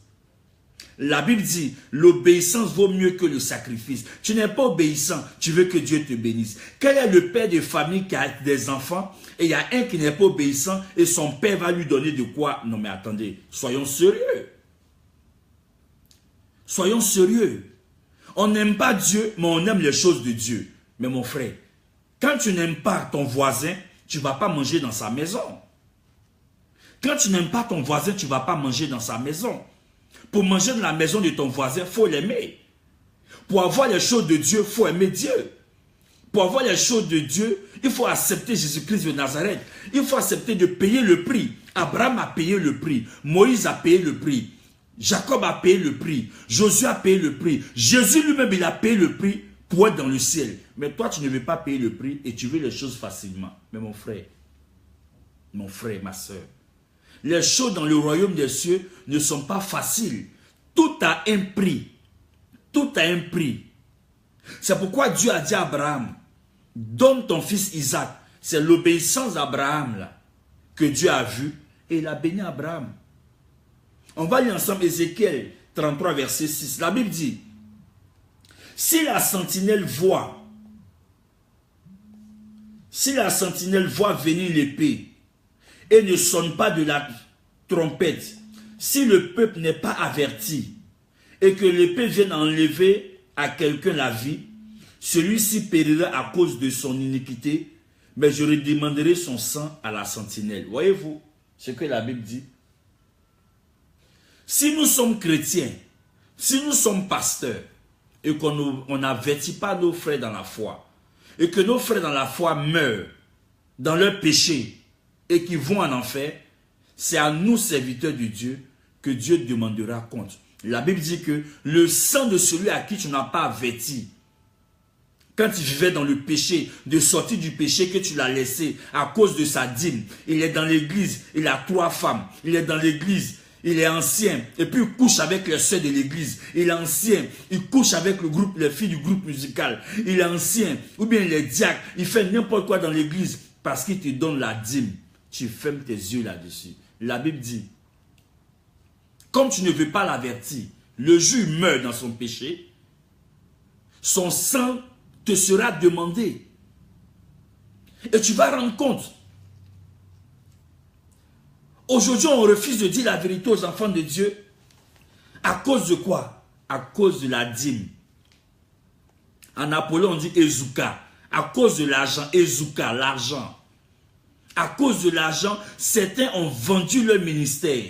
La Bible dit, l'obéissance vaut mieux que le sacrifice. Tu n'es pas obéissant, tu veux que Dieu te bénisse. Quel est le père de famille qui a des enfants et il y a un qui n'est pas obéissant et son père va lui donner de quoi? Non mais attendez, soyons sérieux. Soyons sérieux. On n'aime pas Dieu, mais on aime les choses de Dieu. Mais mon frère, quand tu n'aimes pas ton voisin, tu ne vas pas manger dans sa maison. Quand tu n'aimes pas ton voisin, tu ne vas pas manger dans sa maison. Pour manger dans la maison de ton voisin, il faut l'aimer. Pour avoir les choses de Dieu, il faut aimer Dieu. Pour avoir les choses de Dieu, il faut accepter Jésus-Christ de Nazareth. Il faut accepter de payer le prix. Abraham a payé le prix. Moïse a payé le prix. Jacob a payé le prix. Josué a payé le prix. Jésus lui-même, il a payé le prix pour être dans le ciel. Mais toi, tu ne veux pas payer le prix et tu veux les choses facilement. Mais mon frère, ma soeur, les choses dans le royaume des cieux ne sont pas faciles. Tout a un prix. Tout a un prix. C'est pourquoi Dieu a dit à Abraham, donne ton fils Isaac. C'est l'obéissance d'Abraham là que Dieu a vue et il a béni Abraham. On va lire ensemble Ézéchiel 33 verset 6. La Bible dit, si la sentinelle voit venir l'épée et ne sonne pas de la trompette, si le peuple n'est pas averti et que l'épée vienne enlever à quelqu'un la vie, celui-ci périra à cause de son iniquité, mais je redemanderai son sang à la sentinelle. Voyez-vous ce que la Bible dit? Si nous sommes chrétiens, si nous sommes pasteurs, et qu'on n'avertit pas nos frères dans la foi, et que nos frères dans la foi meurent dans leur péché, et qui vont en enfer, c'est à nous, serviteurs de Dieu, que Dieu demandera compte. La Bible dit que le sang de celui à qui tu n'as pas averti, quand il vivait dans le péché, de sortir du péché que tu l'as laissé à cause de sa dîme, il est dans l'église, il a 3 femmes, il est dans l'église, il est ancien, et puis il couche avec les sœurs de l'église. Il est ancien, il couche avec les filles du groupe musical. Il est ancien, ou bien il est diacre, il fait n'importe quoi dans l'église parce qu'il te donne la dîme. Tu fermes tes yeux là-dessus. La Bible dit, comme tu ne veux pas l'avertir, le jour où il meurt dans son péché, son sang te sera demandé. Et tu vas rendre compte. Aujourd'hui, on refuse de dire la vérité aux enfants de Dieu. À cause de quoi? À cause de la dîme. En Napoléon, on dit Ezouka. À cause de l'argent, Ezouka, l'argent. À cause de l'argent, certains ont vendu leur ministère.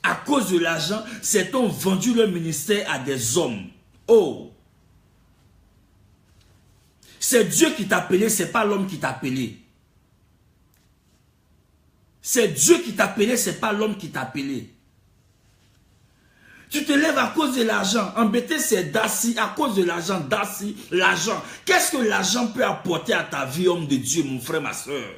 À cause de l'argent, certains ont vendu leur ministère à des hommes. Oh! C'est Dieu qui t'a appelé, ce n'est pas l'homme qui t'a appelé. C'est Dieu qui t'a appelé, ce n'est pas l'homme qui t'a appelé. Tu te lèves à cause de l'argent. Embêter, c'est Dassi, à cause de l'argent, Dassi, l'argent. Qu'est-ce que l'argent peut apporter à ta vie, homme de Dieu, mon frère, ma soeur?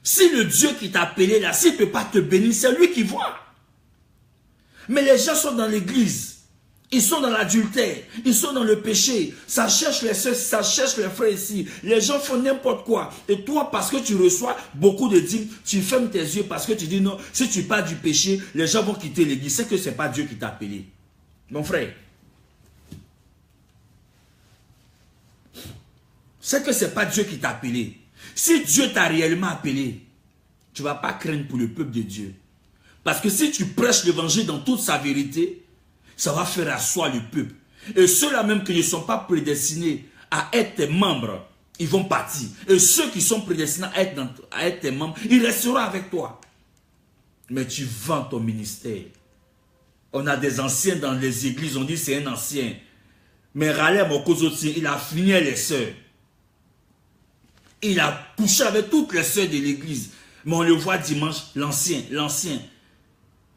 Si le Dieu qui t'a appelé là, s'il ne peut pas te bénir, c'est lui qui voit. Mais les gens sont dans l'église. Ils sont dans l'adultère, ils sont dans le péché, ça cherche les soeurs, ça cherche les frères ici. Les gens font n'importe quoi. Et toi, parce que tu reçois beaucoup de dîmes, tu fermes tes yeux parce que tu dis non, si tu parles du péché, les gens vont quitter l'église. C'est que ce n'est pas Dieu qui t'a appelé. Mon frère, c'est que ce n'est pas Dieu qui t'a appelé. Si Dieu t'a réellement appelé, tu ne vas pas craindre pour le peuple de Dieu. Parce que si tu prêches l'évangile dans toute sa vérité, ça va faire asseoir le peuple. Et ceux-là même qui ne sont pas prédestinés à être tes membres, ils vont partir. Et ceux qui sont prédestinés à être tes membres, ils resteront avec toi. Mais tu vends ton ministère. On a des anciens dans les églises, on dit c'est un ancien. Mais Ralem Okozoti, il a fini les sœurs. Il a couché avec toutes les sœurs de l'église. Mais on le voit dimanche, l'ancien.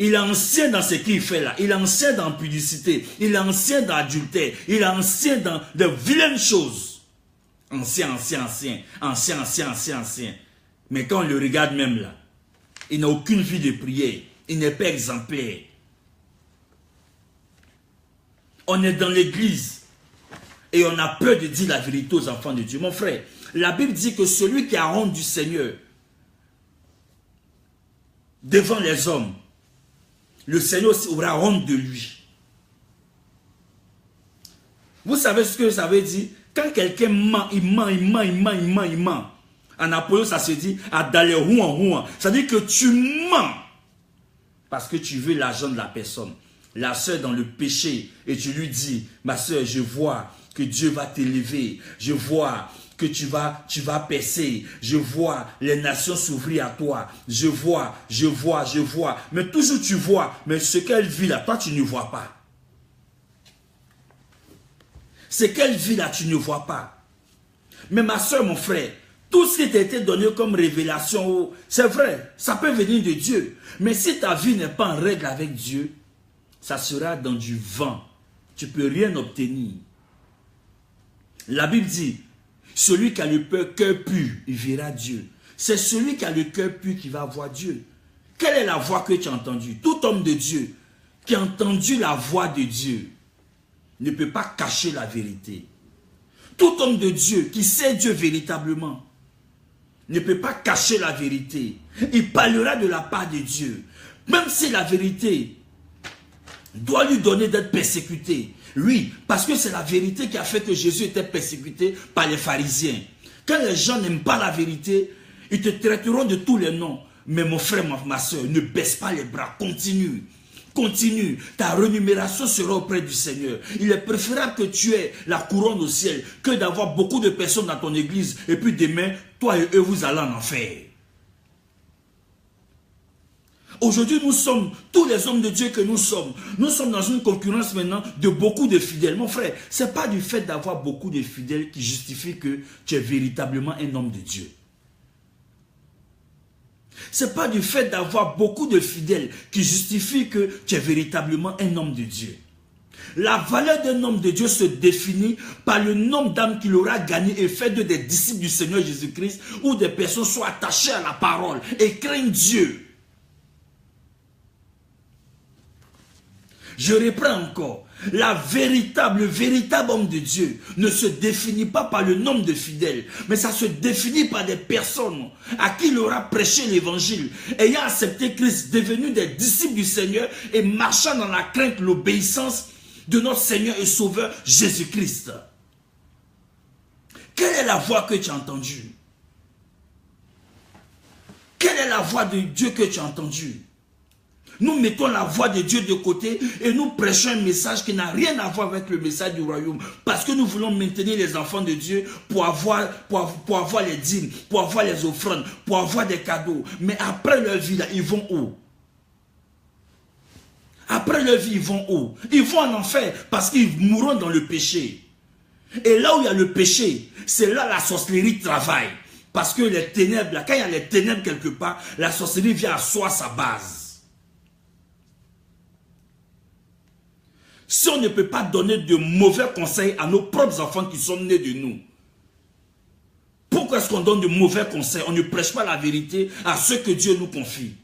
Il est ancien dans ce qu'il fait là. Il est ancien dans l'impudicité. Il est ancien dans l'adultère. Il est ancien dans de vilaines choses. Ancien. Mais quand on le regarde même là, il n'a aucune vie de prière. Il n'est pas exemplaire. On est dans l'église et on a peur de dire la vérité aux enfants de Dieu. Mon frère, la Bible dit que celui qui a honte du Seigneur devant les hommes, le Seigneur aura honte de lui. Vous savez ce que ça veut dire? Quand quelqu'un ment, il ment. En Apollon, ça se dit à d'aller ouan. Ça veut dire que tu mens parce que tu veux l'argent de la personne. La soeur dans le péché et tu lui dis, ma soeur, je vois que Dieu va t'élever. Je vois que tu vas percer. Je vois les nations s'ouvrir à toi. Je vois. Mais toujours tu vois. Mais ce qu'elle vit là, toi tu ne vois pas. Ce qu'elle vit là, tu ne vois pas. Mais ma soeur, mon frère, tout ce qui t'a été donné comme révélation, c'est vrai, ça peut venir de Dieu. Mais si ta vie n'est pas en règle avec Dieu, ça sera dans du vent. Tu ne peux rien obtenir. La Bible dit, celui qui a le cœur pur, il verra Dieu. C'est celui qui a le cœur pur qui va voir Dieu. Quelle est la voix que tu as entendue? Tout homme de Dieu qui a entendu la voix de Dieu ne peut pas cacher la vérité. Tout homme de Dieu qui sait Dieu véritablement ne peut pas cacher la vérité. Il parlera de la part de Dieu. Même si la vérité doit lui donner d'être persécuté. Oui, parce que c'est la vérité qui a fait que Jésus était persécuté par les pharisiens. Quand les gens n'aiment pas la vérité, ils te traiteront de tous les noms. Mais mon frère, ma soeur, ne baisse pas les bras, continue. Continue, ta rémunération sera auprès du Seigneur. Il est préférable que tu aies la couronne au ciel que d'avoir beaucoup de personnes dans ton église et puis demain, toi et eux, vous allez en enfer. Aujourd'hui, nous sommes, tous les hommes de Dieu que nous sommes dans une concurrence maintenant de beaucoup de fidèles. Mon frère, ce n'est pas du fait d'avoir beaucoup de fidèles qui justifie que tu es véritablement un homme de Dieu. Ce n'est pas du fait d'avoir beaucoup de fidèles qui justifie que tu es véritablement un homme de Dieu. La valeur d'un homme de Dieu se définit par le nombre d'âmes qu'il aura gagné et fait d'eux des disciples du Seigneur Jésus-Christ, où des personnes soient attachées à la parole et craignent Dieu. Je reprends encore. Le véritable homme de Dieu ne se définit pas par le nombre de fidèles, mais ça se définit par des personnes à qui il aura prêché l'évangile, ayant accepté Christ, devenus des disciples du Seigneur et marchant dans la crainte, l'obéissance de notre Seigneur et Sauveur Jésus-Christ. Quelle est la voix que tu as entendue? Quelle est la voix de Dieu que tu as entendue? Nous mettons la voix de Dieu de côté et nous prêchons un message qui n'a rien à voir avec le message du royaume. Parce que nous voulons maintenir les enfants de Dieu pour avoir les dîmes, pour avoir les offrandes, pour avoir des cadeaux. Mais après leur vie, là, ils vont où? Après leur vie, ils vont où? Ils vont en enfer parce qu'ils mourront dans le péché. Et là où il y a le péché, c'est là la sorcellerie travaille. Parce que les ténèbres, là, quand il y a les ténèbres quelque part, la sorcellerie vient asseoir sa base. Si on ne peut pas donner de mauvais conseils à nos propres enfants qui sont nés de nous, pourquoi est-ce qu'on donne de mauvais conseils? On ne prêche pas la vérité à ceux que Dieu nous confie.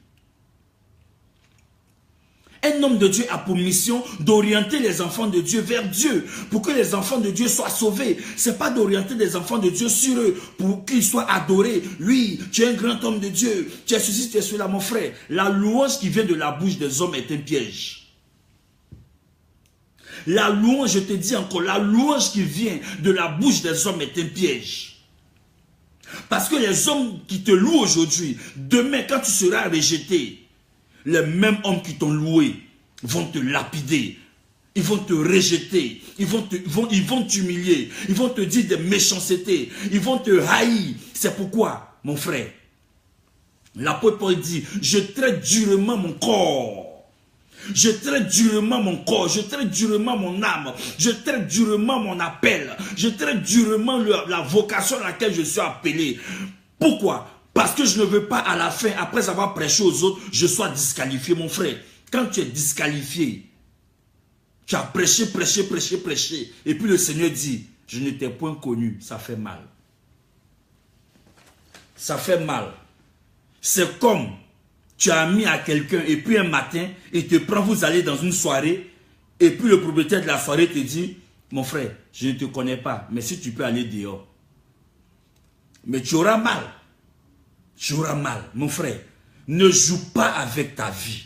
Un homme de Dieu a pour mission d'orienter les enfants de Dieu vers Dieu, pour que les enfants de Dieu soient sauvés. Ce n'est pas d'orienter les enfants de Dieu sur eux, pour qu'ils soient adorés. Oui, tu es un grand homme de Dieu, tu es ceci, tu es cela, mon frère. La louange qui vient de la bouche des hommes est un piège. La louange, je te dis encore, la louange qui vient de la bouche des hommes est un piège. Parce que les hommes qui te louent aujourd'hui, demain quand tu seras rejeté, les mêmes hommes qui t'ont loué vont te lapider, ils vont te rejeter, ils vont t'humilier, ils vont te dire des méchancetés, ils vont te haïr. C'est pourquoi, mon frère, l'apôtre Paul dit, je traite durement mon corps, je traite durement mon corps, je traite durement mon âme, je traite durement mon appel, je traite durement la vocation à laquelle je suis appelé. Pourquoi? Parce que je ne veux pas à la fin, après avoir prêché aux autres, je sois disqualifié, mon frère. Quand tu es disqualifié, tu as prêché, prêché, prêché, prêché. Et puis le Seigneur dit, je ne t'ai point connu. Ça fait mal. Ça fait mal. C'est comme tu as mis à quelqu'un et puis un matin, il te prend, vous allez dans une soirée, et puis le propriétaire de la soirée te dit, mon frère, je ne te connais pas, mais si tu peux aller dehors. Mais tu auras mal. Tu auras mal, mon frère. Ne joue pas avec ta vie.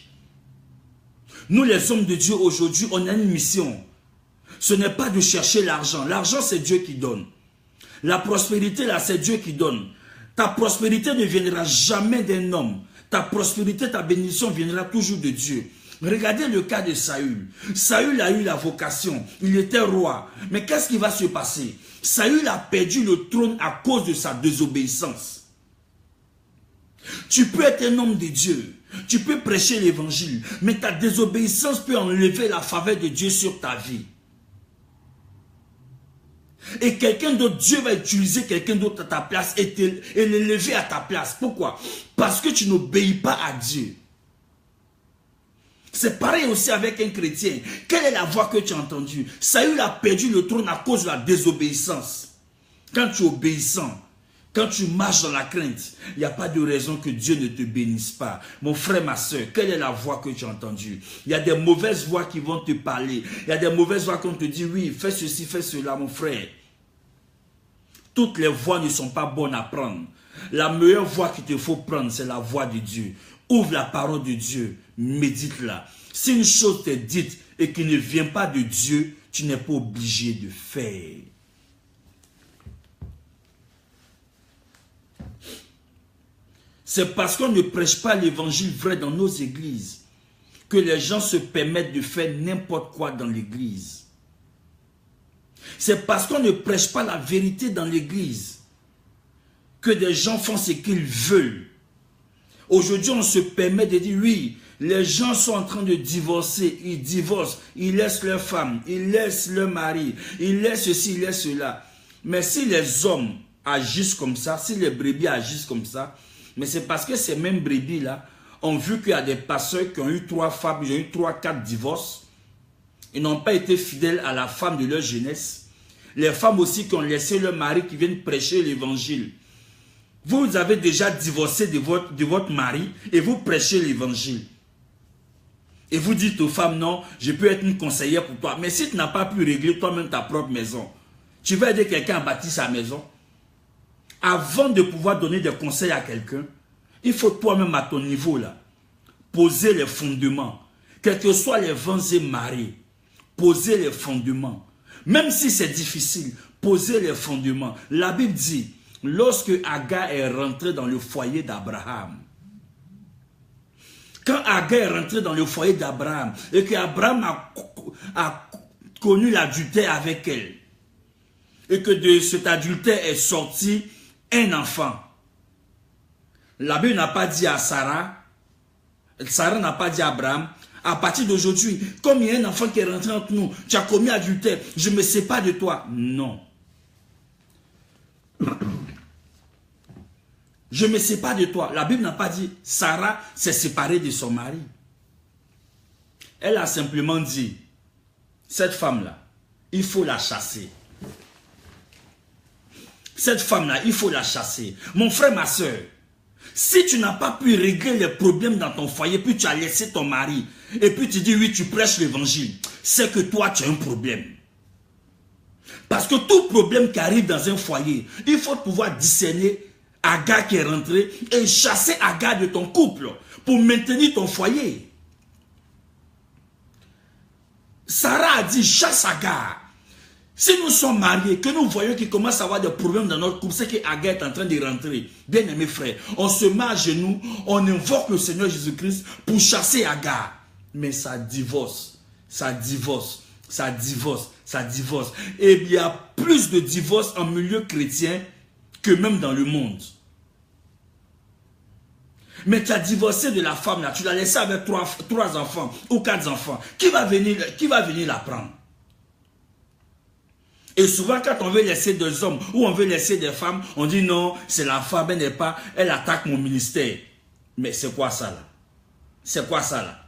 Nous, les hommes de Dieu, aujourd'hui, on a une mission. Ce n'est pas de chercher l'argent. L'argent, c'est Dieu qui donne. La prospérité, là, c'est Dieu qui donne. Ta prospérité ne viendra jamais d'un homme. Ta prospérité, ta bénédiction viendra toujours de Dieu. Regardez le cas de Saül. Saül a eu la vocation. Il était roi. Mais qu'est-ce qui va se passer? Saül a perdu le trône à cause de sa désobéissance. Tu peux être un homme de Dieu, tu peux prêcher l'évangile, mais ta désobéissance peut enlever la faveur de Dieu sur ta vie. Et quelqu'un d'autre, Dieu va utiliser quelqu'un d'autre à ta place et l'élever à ta place. Pourquoi? Parce que tu n'obéis pas à Dieu. C'est pareil aussi avec un chrétien. Quelle est la voix que tu as entendue? Saül a perdu le trône à cause de la désobéissance. Quand tu es obéissant, quand tu marches dans la crainte, il n'y a pas de raison que Dieu ne te bénisse pas. Mon frère, ma soeur, quelle est la voix que tu as entendue? Il y a des mauvaises voix qui vont te parler. Il y a des mauvaises voix qui vont te dire, oui, fais ceci, fais cela, mon frère. Toutes les voix ne sont pas bonnes à prendre. La meilleure voix qu'il te faut prendre, c'est la voix de Dieu. Ouvre la parole de Dieu, médite-la. Si une chose t'est dite et qui ne vient pas de Dieu, tu n'es pas obligé de faire. C'est parce qu'on ne prêche pas l'évangile vrai dans nos églises que les gens se permettent de faire n'importe quoi dans l'église. C'est parce qu'on ne prêche pas la vérité dans l'église que des gens font ce qu'ils veulent. Aujourd'hui, on se permet de dire, oui, les gens sont en train de divorcer, ils divorcent, ils laissent leur femme, ils laissent leur mari, ils laissent ceci, ils laissent cela. Mais si les hommes agissent comme ça, si les brebis agissent comme ça, mais c'est parce que ces mêmes brebis-là ont vu qu'il y a des pasteurs qui ont eu 3 femmes, ils ont eu 3, 4 divorces. Ils n'ont pas été fidèles à la femme de leur jeunesse. Les femmes aussi qui ont laissé leur mari qui viennent prêcher l'évangile. Vous avez déjà divorcé de votre mari et vous prêchez l'évangile. Et vous dites aux femmes, non, je peux être une conseillère pour toi. Mais si tu n'as pas pu régler toi-même ta propre maison, tu vas aider quelqu'un à bâtir sa maison. Avant de pouvoir donner des conseils à quelqu'un, il faut toi-même à ton niveau là, poser les fondements. Quels que soient les vents et marées, poser les fondements. Même si c'est difficile, poser les fondements. La Bible dit, lorsque Agar est rentré dans le foyer d'Abraham, quand Agar est rentré dans le foyer d'Abraham et qu'Abraham a connu l'adultère avec elle, et que de cet adultère est sorti un enfant. La Bible n'a pas dit à Sarah n'a pas dit à Abraham, à partir d'aujourd'hui, comme il y a un enfant qui est rentré entre nous, tu as commis adultère, je me sépare de toi. Non. Je me sépare de toi. La Bible n'a pas dit Sarah s'est séparée de son mari. Elle a simplement dit, cette femme-là, il faut la chasser. Cette femme-là, il faut la chasser. Mon frère, ma soeur, si tu n'as pas pu régler les problèmes dans ton foyer, puis tu as laissé ton mari, et puis tu dis oui, tu prêches l'évangile, c'est que toi, tu as un problème. Parce que tout problème qui arrive dans un foyer, il faut pouvoir discerner Agar qui est rentré et chasser Agar de ton couple pour maintenir ton foyer. Sarah a dit, chasse Agar. Si nous sommes mariés, que nous voyons qu'il commence à avoir des problèmes dans notre couple, c'est qu'Agar est en train de rentrer. Bien aimés frères, on se met à genoux, on invoque le Seigneur Jésus-Christ pour chasser Agar. Mais ça divorce, ça divorce, ça divorce, ça divorce. Et il y a plus de divorces en milieu chrétien que même dans le monde. Mais tu as divorcé de la femme là, tu l'as laissé avec trois enfants ou 4 enfants. Qui va venir la prendre? Et souvent quand on veut laisser des hommes ou on veut laisser des femmes, on dit non, c'est la femme, elle n'est pas, elle attaque mon ministère. Mais c'est quoi ça là? C'est quoi ça là?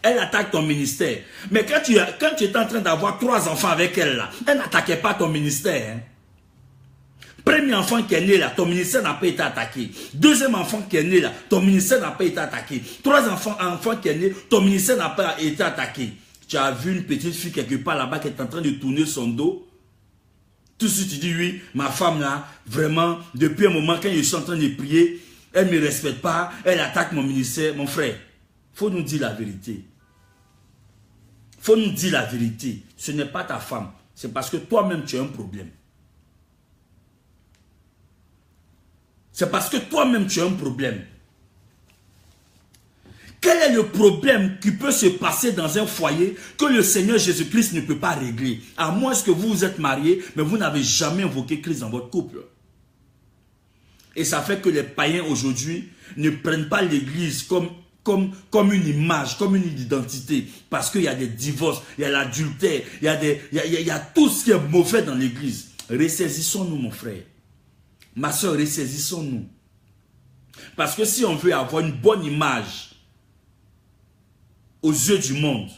Elle attaque ton ministère. Mais quand tu étais en train d'avoir 3 enfants avec elle là, elle n'attaquait pas ton ministère. Hein? Premier enfant qui est né là, ton ministère n'a pas été attaqué. Deuxième enfant qui est né là, ton ministère n'a pas été attaqué. 3 enfants qui est né, ton ministère n'a pas été attaqué. Tu as vu une petite fille quelque part là-bas qui est en train de tourner son dos. Tout de suite tu dis oui, ma femme là, vraiment, depuis un moment quand je suis en train de prier, elle ne me respecte pas, elle attaque mon ministère. Mon frère, il faut nous dire la vérité. Il faut nous dire la vérité. Ce n'est pas ta femme, c'est parce que toi-même tu as un problème. C'est parce que toi-même tu as un problème. Quel est le problème qui peut se passer dans un foyer que le Seigneur Jésus-Christ ne peut pas régler? À moins que vous vous êtes marié, mais vous n'avez jamais invoqué Christ dans votre couple. Et ça fait que les païens aujourd'hui ne prennent pas l'église comme une image, comme une identité. Parce qu'il y a des divorces, il y a l'adultère, il y a tout ce qui est mauvais dans l'église. Ressaisissons-nous, mon frère. Ma soeur, ressaisissons-nous. Parce que si on veut avoir une bonne image aux yeux du monde,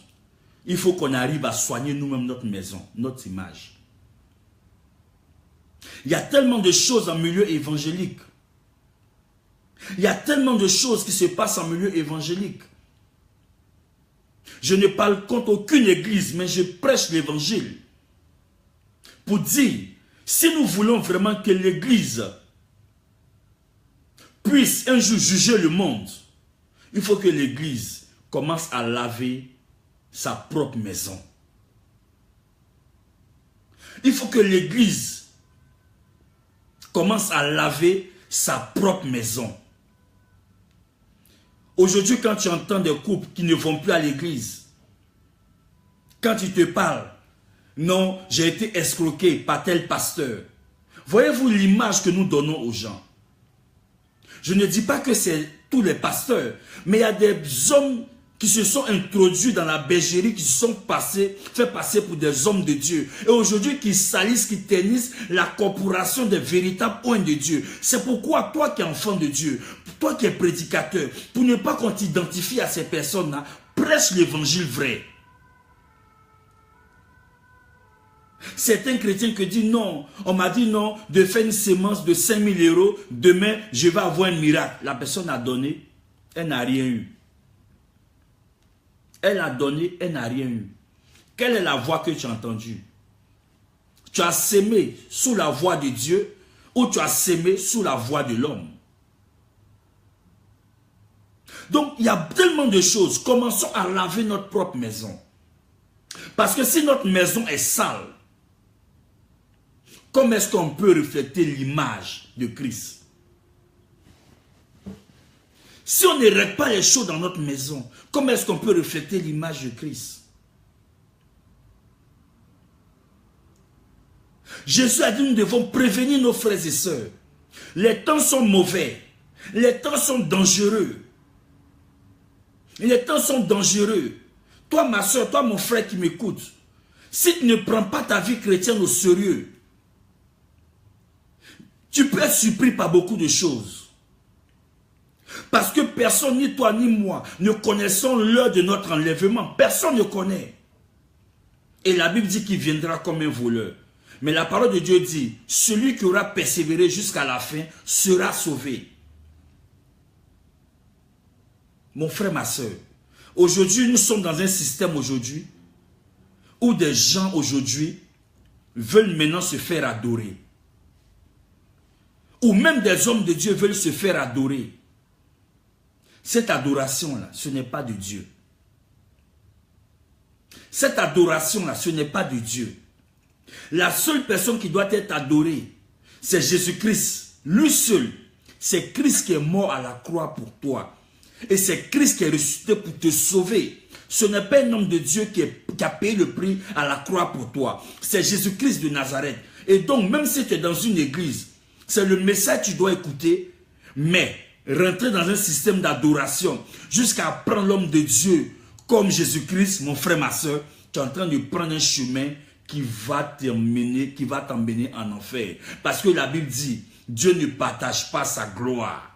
il faut qu'on arrive à soigner nous-mêmes notre maison, notre image. Il y a tellement de choses en milieu évangélique. Il y a tellement de choses qui se passent en milieu évangélique. Je ne parle contre aucune église, mais je prêche l'évangile. Pour dire, si nous voulons vraiment que l'église puisse un jour juger le monde, il faut que l'église commence à laver sa propre maison. Il faut que l'église commence à laver sa propre maison. Aujourd'hui, quand tu entends des couples qui ne vont plus à l'église, quand ils te parlent, non, j'ai été escroqué par tel pasteur. Voyez-vous l'image que nous donnons aux gens? Je ne dis pas que c'est tous les pasteurs, mais il y a des hommes qui se sont introduits dans la bergerie, qui se sont fait passer pour des hommes de Dieu. Et aujourd'hui, qui salissent, qui ternissent la corporation des véritables oins de Dieu. C'est pourquoi, toi qui es enfant de Dieu, toi qui es prédicateur, pour ne pas qu'on t'identifie à ces personnes-là, prêche l'évangile vrai. Certains chrétiens qui disent non, on m'a dit non, de faire une sémence de 5 000 €, demain je vais avoir un miracle. La personne a donné, elle n'a rien eu. Elle a donné, elle n'a rien eu. Quelle est la voix que tu as entendue? Tu as sémé sous la voix de Dieu ou tu as sémé sous la voix de l'homme? Donc, il y a tellement de choses. Commençons à laver notre propre maison. Parce que si notre maison est sale, comment est-ce qu'on peut refléter l'image de Christ? Si on ne règle pas les choses dans notre maison, comment est-ce qu'on peut refléter l'image de Christ? Jésus a dit, nous devons prévenir nos frères et sœurs. Les temps sont mauvais. Les temps sont dangereux. Les temps sont dangereux. Toi, ma soeur, toi, mon frère qui m'écoute, si tu ne prends pas ta vie chrétienne au sérieux, Tu peux être surpris par beaucoup de choses. Parce que personne, ni toi ni moi, ne connaissons l'heure de notre enlèvement. Personne ne connaît. Et la Bible dit qu'il viendra comme un voleur. Mais la parole de Dieu dit, celui qui aura persévéré jusqu'à la fin sera sauvé. Mon frère, ma soeur, aujourd'hui, nous sommes dans un système aujourd'hui où des gens aujourd'hui veulent maintenant se faire adorer. Ou même des hommes de Dieu veulent se faire adorer. Cette adoration-là, ce n'est pas de Dieu. Cette adoration-là, ce n'est pas de Dieu. La seule personne qui doit être adorée, c'est Jésus-Christ. Lui seul. C'est Christ qui est mort à la croix pour toi. Et c'est Christ qui est ressuscité pour te sauver. Ce n'est pas un homme de Dieu qui a payé le prix à la croix pour toi. C'est Jésus-Christ de Nazareth. Et donc, même si tu es dans une église, c'est le message que tu dois écouter, mais rentrer dans un système d'adoration jusqu'à prendre l'homme de Dieu comme Jésus-Christ, mon frère, ma soeur, tu es en train de prendre un chemin qui va t'emmener en enfer. Parce que la Bible dit, Dieu ne partage pas sa gloire.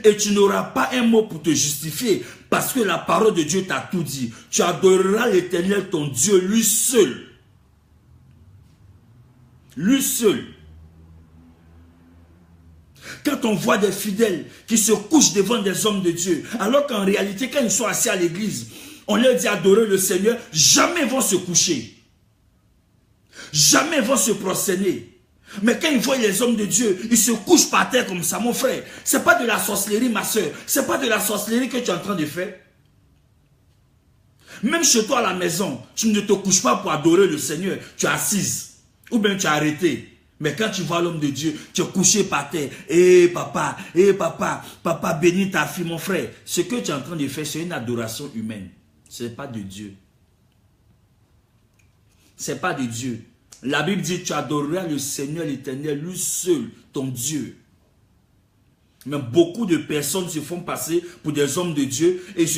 Et tu n'auras pas un mot pour te justifier, parce que la parole de Dieu t'a tout dit. Tu adoreras l'Éternel, ton Dieu, lui seul. Lui seul. Quand on voit des fidèles qui se couchent devant des hommes de Dieu, alors qu'en réalité, quand ils sont assis à l'église, on leur dit adorer le Seigneur, jamais ils vont se coucher. Jamais ils vont se prosterner. Mais quand ils voient les hommes de Dieu, ils se couchent par terre comme ça, mon frère. Ce n'est pas de la sorcellerie, ma soeur. Ce n'est pas de la sorcellerie que tu es en train de faire. Même chez toi à la maison, tu ne te couches pas pour adorer le Seigneur. Tu es assise. Ou bien tu es arrêté. Mais quand tu vois l'homme de Dieu, tu es couché par terre. Papa, papa, bénis ta fille, mon frère. Ce que tu es en train de faire, c'est une adoration humaine. Ce n'est pas de Dieu. Ce n'est pas de Dieu. La Bible dit, tu adoreras le Seigneur l'Éternel, lui seul, ton Dieu. Mais beaucoup de personnes se font passer pour des hommes de Dieu et ils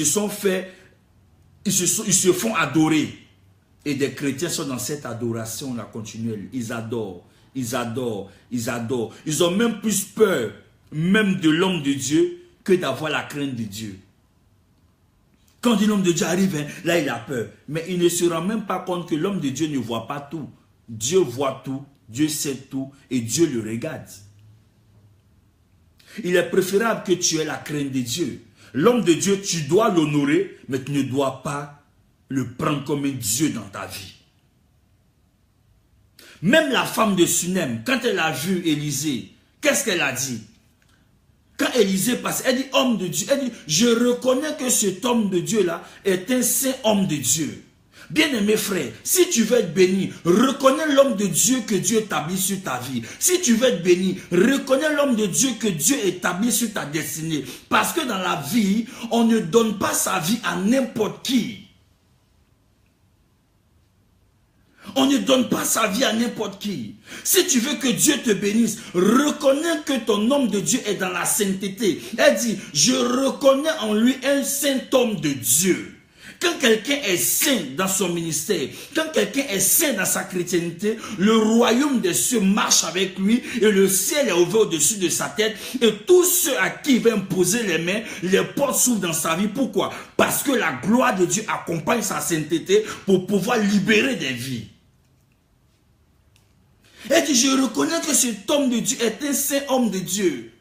se font adorer. Et des chrétiens sont dans cette adoration-là continuelle. Ils adorent, ils adorent, ils adorent. Ils ont même plus peur, même de l'homme de Dieu, que d'avoir la crainte de Dieu. Quand un homme de Dieu arrive, hein, là il a peur. Mais il ne se rend même pas compte que l'homme de Dieu ne voit pas tout. Dieu voit tout, Dieu sait tout et Dieu le regarde. Il est préférable que tu aies la crainte de Dieu. L'homme de Dieu, tu dois l'honorer, mais tu ne dois pas le prendre comme un Dieu dans ta vie. Même la femme de Sunem, quand elle a vu Élisée, qu'est-ce qu'elle a dit? Quand Élisée passe, elle dit homme de Dieu, elle dit je reconnais que cet homme de Dieu-là est un saint homme de Dieu. Bien-aimé frère, si tu veux être béni, reconnais l'homme de Dieu que Dieu établit sur ta vie. Si tu veux être béni, reconnais l'homme de Dieu que Dieu établit sur ta destinée. Parce que dans la vie, on ne donne pas sa vie à n'importe qui. On ne donne pas sa vie à n'importe qui. Si tu veux que Dieu te bénisse, reconnais que ton homme de Dieu est dans la sainteté. Elle dit, je reconnais en lui un saint homme de Dieu. Quand quelqu'un est saint dans son ministère, quand quelqu'un est saint dans sa chrétienté, le royaume des cieux marche avec lui et le ciel est ouvert au-dessus de sa tête et tous ceux à qui il va imposer les mains, les portes s'ouvrent dans sa vie. Pourquoi? Parce que la gloire de Dieu accompagne sa sainteté pour pouvoir libérer des vies. Elle dit, je reconnais que cet homme de Dieu est un saint homme de Dieu.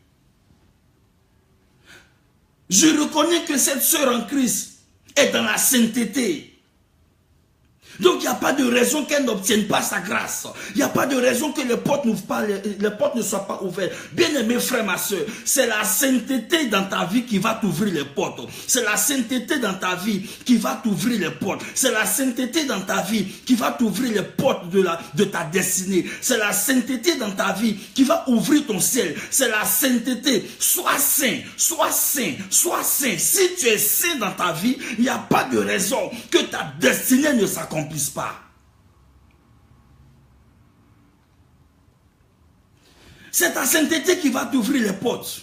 Je reconnais que cette sœur en Christ est dans la sainteté. Donc il n'y a pas de raison qu'elle n'obtienne pas sa grâce. Il n'y a pas de raison que les portes ne soient pas ouvertes. Bien-aimé frère, ma soeur, c'est la sainteté dans ta vie qui va t'ouvrir les portes. C'est la sainteté dans ta vie qui va t'ouvrir les portes. C'est la sainteté dans ta vie qui va t'ouvrir les portes de ta destinée. C'est la sainteté dans ta vie qui va ouvrir ton ciel. C'est la sainteté. Sois saint, sois saint, sois saint. Si tu es saint dans ta vie, il n'y a pas de raison que ta destinée ne s'accomplisse pas. C'est ta sainteté qui va t'ouvrir les portes.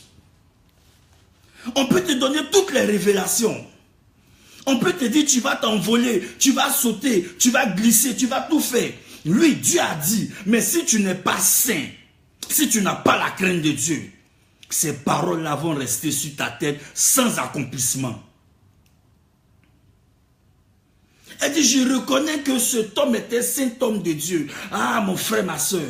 On peut te donner toutes les révélations. On peut te dire tu vas t'envoler, tu vas sauter, tu vas glisser, tu vas tout faire. Lui, Dieu a dit, mais si tu n'es pas saint, si tu n'as pas la crainte de Dieu, ces paroles-là vont rester sur ta tête sans accomplissement. Elle dit, je reconnais que cet homme était saint homme de Dieu. Ah, mon frère, ma soeur,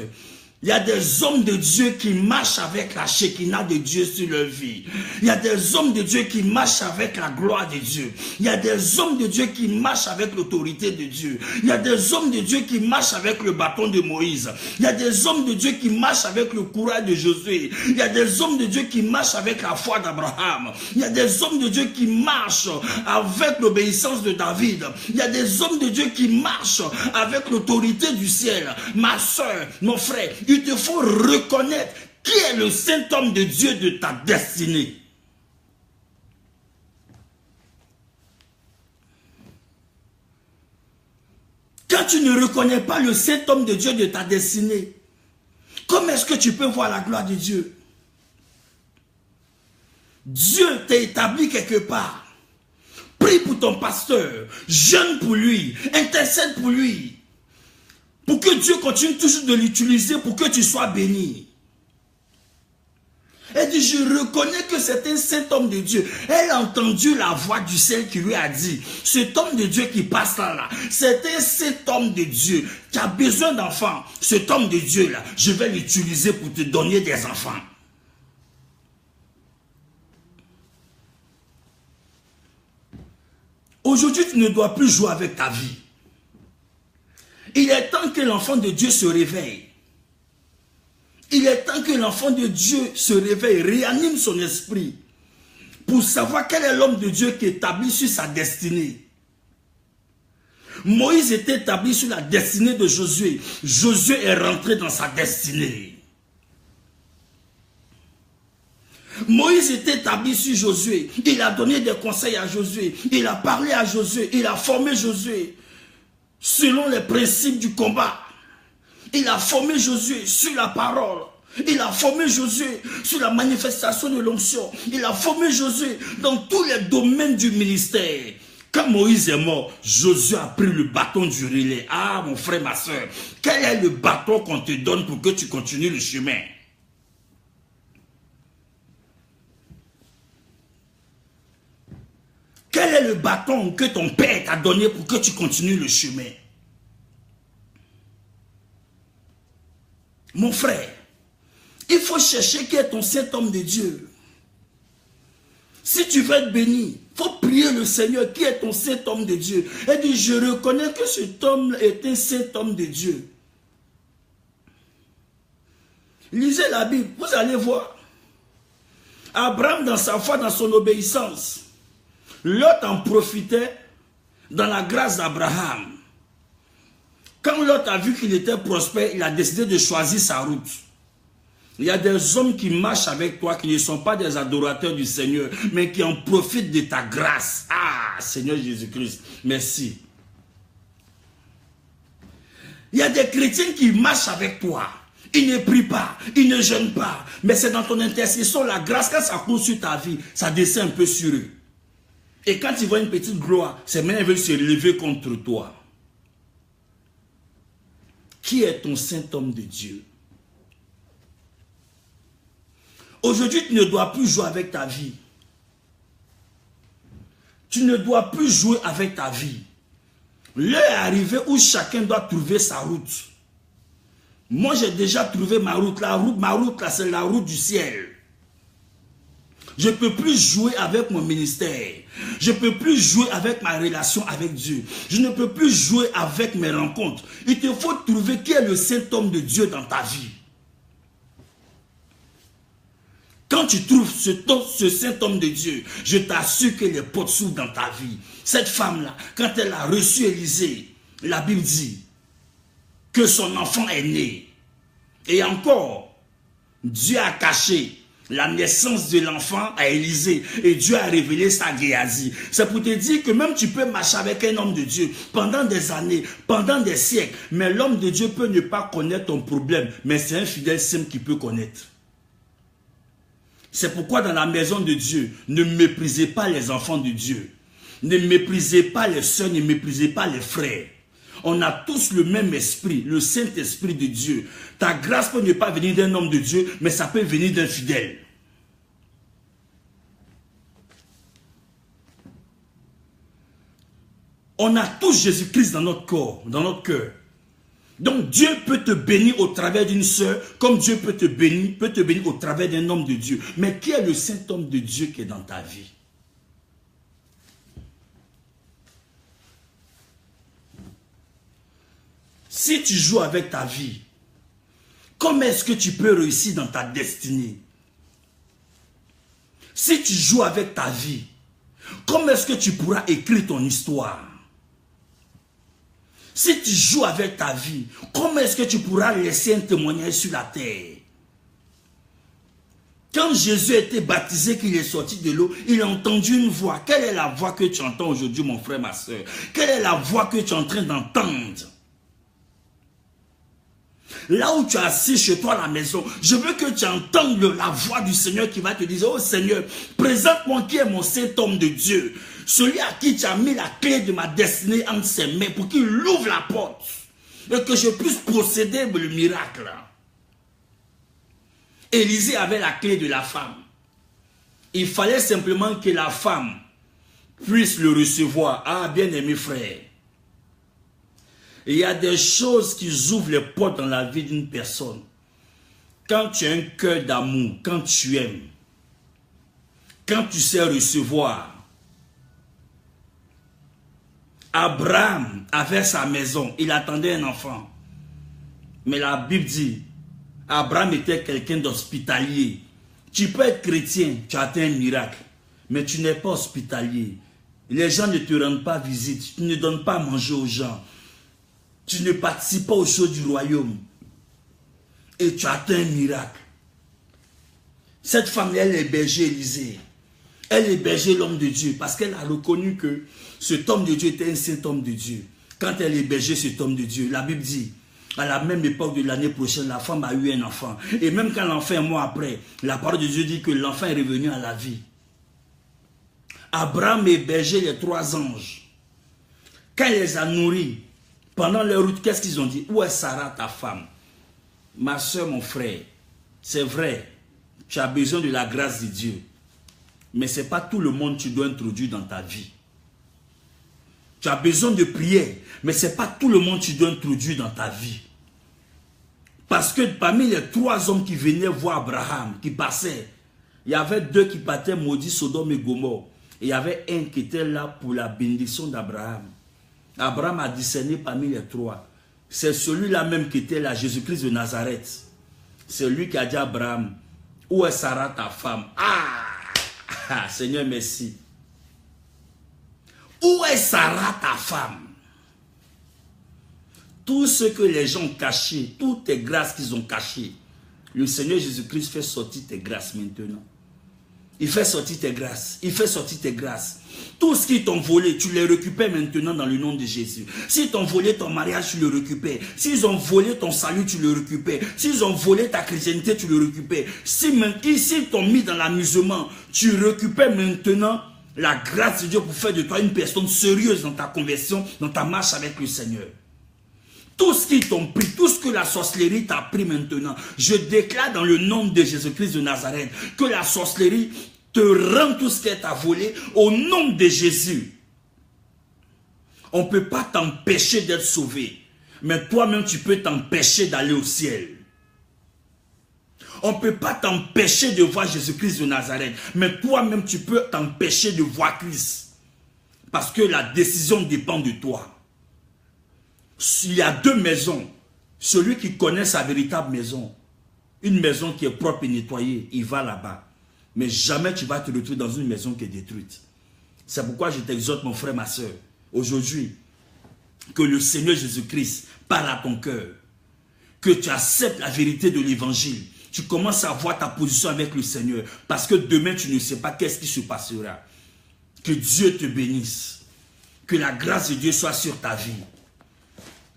il y a des hommes de Dieu qui marchent avec la Shekinah de Dieu sur leur vie. Il y a des hommes de Dieu qui marchent avec la gloire de Dieu. Il y a des hommes de Dieu qui marchent avec l'autorité de Dieu. Il y a des hommes de Dieu qui marchent avec le bâton de Moïse. Il y a des hommes de Dieu qui marchent avec le courage de Josué. Il y a des hommes de Dieu qui marchent avec la foi d'Abraham. Il y a des hommes de Dieu qui marchent avec l'obéissance de David. Il y a des hommes de Dieu qui marchent avec l'autorité du ciel. Ma soeur, mon frère, il te faut reconnaître qui est le saint homme de Dieu de ta destinée. Quand tu ne reconnais pas le saint homme de Dieu de ta destinée, comment est-ce que tu peux voir la gloire de Dieu? Dieu t'a établi quelque part. Prie pour ton pasteur, jeûne pour lui, intercède pour lui. Pour que Dieu continue toujours de l'utiliser pour que tu sois béni. Elle dit, je reconnais que c'est un saint homme de Dieu. Elle a entendu la voix du ciel qui lui a dit, cet homme de Dieu qui passe là, c'est un saint homme de Dieu qui a besoin d'enfants. Cet homme de Dieu là, je vais l'utiliser pour te donner des enfants. Aujourd'hui, tu ne dois plus jouer avec ta vie. Il est temps que l'enfant de Dieu se réveille. Il est temps que l'enfant de Dieu se réveille, réanime son esprit pour savoir quel est l'homme de Dieu qui est établi sur sa destinée. Moïse était établi sur la destinée de Josué. Josué est rentré dans sa destinée. Moïse était établi sur Josué. Il a donné des conseils à Josué. Il a parlé à Josué. Il a formé Josué selon les principes du combat. Il a formé Josué sur la parole. Il a formé Josué sur la manifestation de l'onction. Il a formé Josué dans tous les domaines du ministère. Quand Moïse est mort, Josué a pris le bâton du relais. Ah, mon frère, ma soeur, quel est le bâton qu'on te donne pour que tu continues le chemin? Quel est le bâton que ton père t'a donné pour que tu continues le chemin? Mon frère, il faut chercher qui est ton saint homme de Dieu. Si tu veux être béni, il faut prier le Seigneur qui est ton saint homme de Dieu. Et dit, je reconnais que cet homme est un saint homme de Dieu. Lisez la Bible, vous allez voir. Abraham, dans sa foi, dans son obéissance, Lot en profitait dans la grâce d'Abraham. Quand Lot a vu qu'il était prospère, il a décidé de choisir sa route. Il y a des hommes qui marchent avec toi, qui ne sont pas des adorateurs du Seigneur, mais qui en profitent de ta grâce. Ah, Seigneur Jésus-Christ, merci. Il y a des chrétiens qui marchent avec toi. Ils ne prient pas, ils ne jeûnent pas, mais c'est dans ton intercession, la grâce, quand ça coule sur ta vie, ça descend un peu sur eux. Et quand ils voient une petite gloire, ces mains veulent se lever contre toi. Qui est ton saint homme de Dieu? Aujourd'hui, tu ne dois plus jouer avec ta vie. Tu ne dois plus jouer avec ta vie. L'heure est arrivée où chacun doit trouver sa route. Moi, j'ai déjà trouvé ma route. Ma route, là, c'est la route du ciel. Je ne peux plus jouer avec mon ministère. Je ne peux plus jouer avec ma relation avec Dieu. Je ne peux plus jouer avec mes rencontres. Il te faut trouver qui est le saint homme de Dieu dans ta vie. Quand tu trouves ce saint homme de Dieu, je t'assure que les portes s'ouvrent dans ta vie. Cette femme-là, quand elle a reçu Élisée, la Bible dit que son enfant est né. Et encore, Dieu a caché la naissance de l'enfant à Élisée et Dieu a révélé ça à Géasi. C'est pour te dire que même tu peux marcher avec un homme de Dieu pendant des années, pendant des siècles, mais l'homme de Dieu peut ne pas connaître ton problème, mais c'est un fidèle simple qui peut connaître. C'est pourquoi dans la maison de Dieu, ne méprisez pas les enfants de Dieu. Ne méprisez pas les soeurs, ne méprisez pas les frères. On a tous le même esprit, le Saint-Esprit de Dieu. Ta grâce peut ne pas venir d'un homme de Dieu, mais ça peut venir d'un fidèle. On a tous Jésus-Christ dans notre corps, dans notre cœur. Donc Dieu peut te bénir au travers d'une sœur, comme Dieu peut te bénir au travers d'un homme de Dieu. Mais qui est le saint homme de Dieu qui est dans ta vie? Si tu joues avec ta vie, comment est-ce que tu peux réussir dans ta destinée? Si tu joues avec ta vie, comment est-ce que tu pourras écrire ton histoire? Si tu joues avec ta vie, comment est-ce que tu pourras laisser un témoignage sur la terre? Quand Jésus a été baptisé, qu'il est sorti de l'eau, il a entendu une voix. Quelle est la voix que tu entends aujourd'hui, mon frère, ma soeur? Quelle est la voix que tu es en train d'entendre? Là où tu es assis chez toi à la maison, je veux que tu entendes la voix du Seigneur qui va te dire, oh Seigneur, présente-moi qui est mon saint homme de Dieu. Celui à qui tu as mis la clé de ma destinée entre ses mains pour qu'il ouvre la porte et que je puisse procéder le miracle. Élisée avait la clé de la femme. Il fallait simplement que la femme puisse le recevoir. Ah, bien-aimé frère. Il y a des choses qui ouvrent les portes dans la vie d'une personne. Quand tu as un cœur d'amour, quand tu aimes, quand tu sais recevoir. Abraham avait sa maison, il attendait un enfant. Mais la Bible dit, Abraham était quelqu'un d'hospitalier. Tu peux être chrétien, tu as atteint un miracle, mais tu n'es pas hospitalier. Les gens ne te rendent pas visite, tu ne donnes pas à manger aux gens. Tu ne participes pas aux choses du royaume. Et tu as atteint un miracle. Cette femme, elle hébergeait Élisée. Elle hébergeait l'homme de Dieu parce qu'elle a reconnu que cet homme de Dieu était un saint homme de Dieu. Quand elle hébergeait cet homme de Dieu, la Bible dit, à la même époque de l'année prochaine, la femme a eu un enfant. Et même quand l'enfant est mort après, la parole de Dieu dit que l'enfant est revenu à la vie. Abraham hébergeait les 3 anges. Quand il les a nourris, pendant leur route, qu'est-ce qu'ils ont dit? Où est Sarah, ta femme? Ma soeur, mon frère, c'est vrai, tu as besoin de la grâce de Dieu. Mais ce n'est pas tout le monde que tu dois introduire dans ta vie. Tu as besoin de prier, mais ce n'est pas tout le monde que tu dois introduire dans ta vie. Parce que parmi les 3 hommes qui venaient voir Abraham, qui passaient, il y avait 2 qui partaient maudits, Sodome et Gomorrhe. Et il y avait un qui était là pour la bénédiction d'Abraham. Abraham a discerné parmi les 3. C'est celui-là même qui était là, Jésus-Christ de Nazareth. C'est lui qui a dit à Abraham, où est Sarah ta femme? Ah, Seigneur, merci. Où est Sarah ta femme? Tout ce que les gens ont caché, toutes tes grâces qu'ils ont cachées, le Seigneur Jésus-Christ fait sortir tes grâces maintenant. Il fait sortir tes grâces. Il fait sortir tes grâces. Tout ce qu'ils t'ont volé, tu les récupères maintenant dans le nom de Jésus. S'ils t'ont volé ton mariage, tu le récupères. S'ils ont volé ton salut, tu le récupères. S'ils ont volé ta chrétienté, tu le récupères. S'ils t'ont mis dans l'amusement, tu récupères maintenant la grâce de Dieu pour faire de toi une personne sérieuse dans ta conversion, dans ta marche avec le Seigneur. Tout ce qu'ils t'ont pris, tout ce que la sorcellerie t'a pris maintenant, je déclare dans le nom de Jésus-Christ de Nazareth que la sorcellerie te rend tout ce qu'elle t'a volé au nom de Jésus. On ne peut pas t'empêcher d'être sauvé, mais toi-même tu peux t'empêcher d'aller au ciel. On ne peut pas t'empêcher de voir Jésus-Christ de Nazareth, mais toi-même tu peux t'empêcher de voir Christ. Parce que la décision dépend de toi. S'il y a 2 maisons, celui qui connaît sa véritable maison, une maison qui est propre et nettoyée, il va là-bas. Mais jamais tu vas te retrouver dans une maison qui est détruite. C'est pourquoi je t'exhorte, mon frère, ma soeur, aujourd'hui, que le Seigneur Jésus-Christ parle à ton cœur, que tu acceptes la vérité de l'évangile, tu commences à voir ta position avec le Seigneur, parce que demain tu ne sais pas qu'est-ce qui se passera. Que Dieu te bénisse, que la grâce de Dieu soit sur ta vie,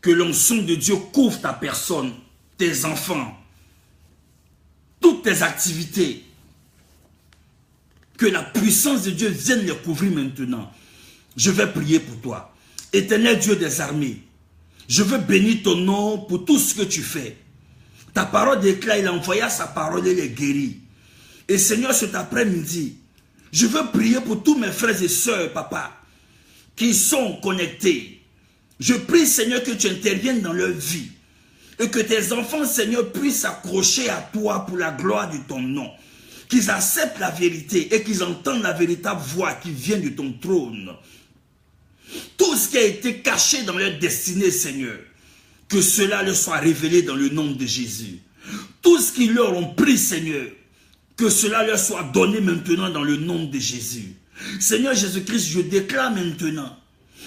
que l'onction de Dieu couvre ta personne, tes enfants, toutes tes activités. Que la puissance de Dieu vienne les couvrir maintenant. Je vais prier pour toi. Éternel Dieu des armées, Je veux bénir ton nom pour tout ce que tu fais. Ta parole déclare, il a envoyé sa parole et les guérit. Et Seigneur, cet après-midi, je veux prier pour tous mes frères et sœurs, papa, qui sont connectés. Je prie, Seigneur, que tu interviennes dans leur vie. Et que tes enfants, Seigneur, puissent s'accrocher à toi pour la gloire de ton nom. Qu'ils acceptent la vérité et qu'ils entendent la véritable voix qui vient de ton trône. Tout ce qui a été caché dans leur destinée, Seigneur, que cela leur soit révélé dans le nom de Jésus. Tout ce qu'ils leur ont pris, Seigneur, que cela leur soit donné maintenant dans le nom de Jésus. Seigneur Jésus-Christ, je déclare maintenant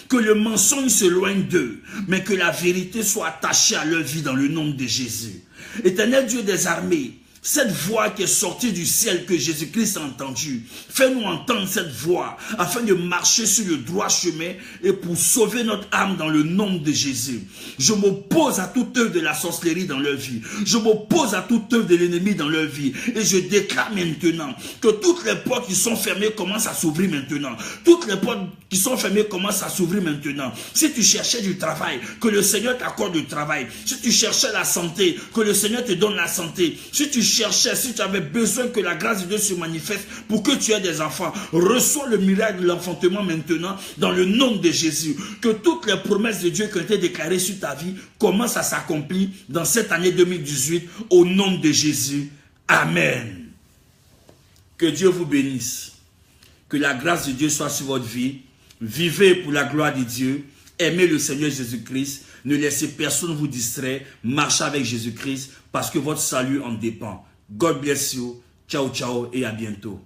que le mensonge s'éloigne d'eux, mais que la vérité soit attachée à leur vie dans le nom de Jésus. Éternel Dieu des armées, cette voix qui est sortie du ciel que Jésus-Christ a entendue, fais-nous entendre cette voix afin de marcher sur le droit chemin et pour sauver notre âme dans le nom de Jésus. Je m'oppose à toute œuvre de la sorcellerie dans leur vie. Je m'oppose à toute œuvre de l'ennemi dans leur vie. Et je déclare maintenant que toutes les portes qui sont fermées commencent à s'ouvrir maintenant. Toutes les portes qui sont fermées commencent à s'ouvrir maintenant. Si tu cherchais du travail, que le Seigneur t'accorde du travail. Si tu cherchais la santé, que le Seigneur te donne la santé. Si tu cherchais, si tu avais besoin que la grâce de Dieu se manifeste pour que tu aies des enfants, reçois le miracle de l'enfantement maintenant dans le nom de Jésus. Que toutes les promesses de Dieu qui ont été déclarées sur ta vie commencent à s'accomplir dans cette année 2018 au nom de Jésus. Amen. Que Dieu vous bénisse. Que la grâce de Dieu soit sur votre vie. Vivez pour la gloire de Dieu. Aimez le Seigneur Jésus-Christ. Ne laissez personne vous distraire. Marchez avec Jésus-Christ parce que votre salut en dépend. God bless you. Ciao, ciao et à bientôt.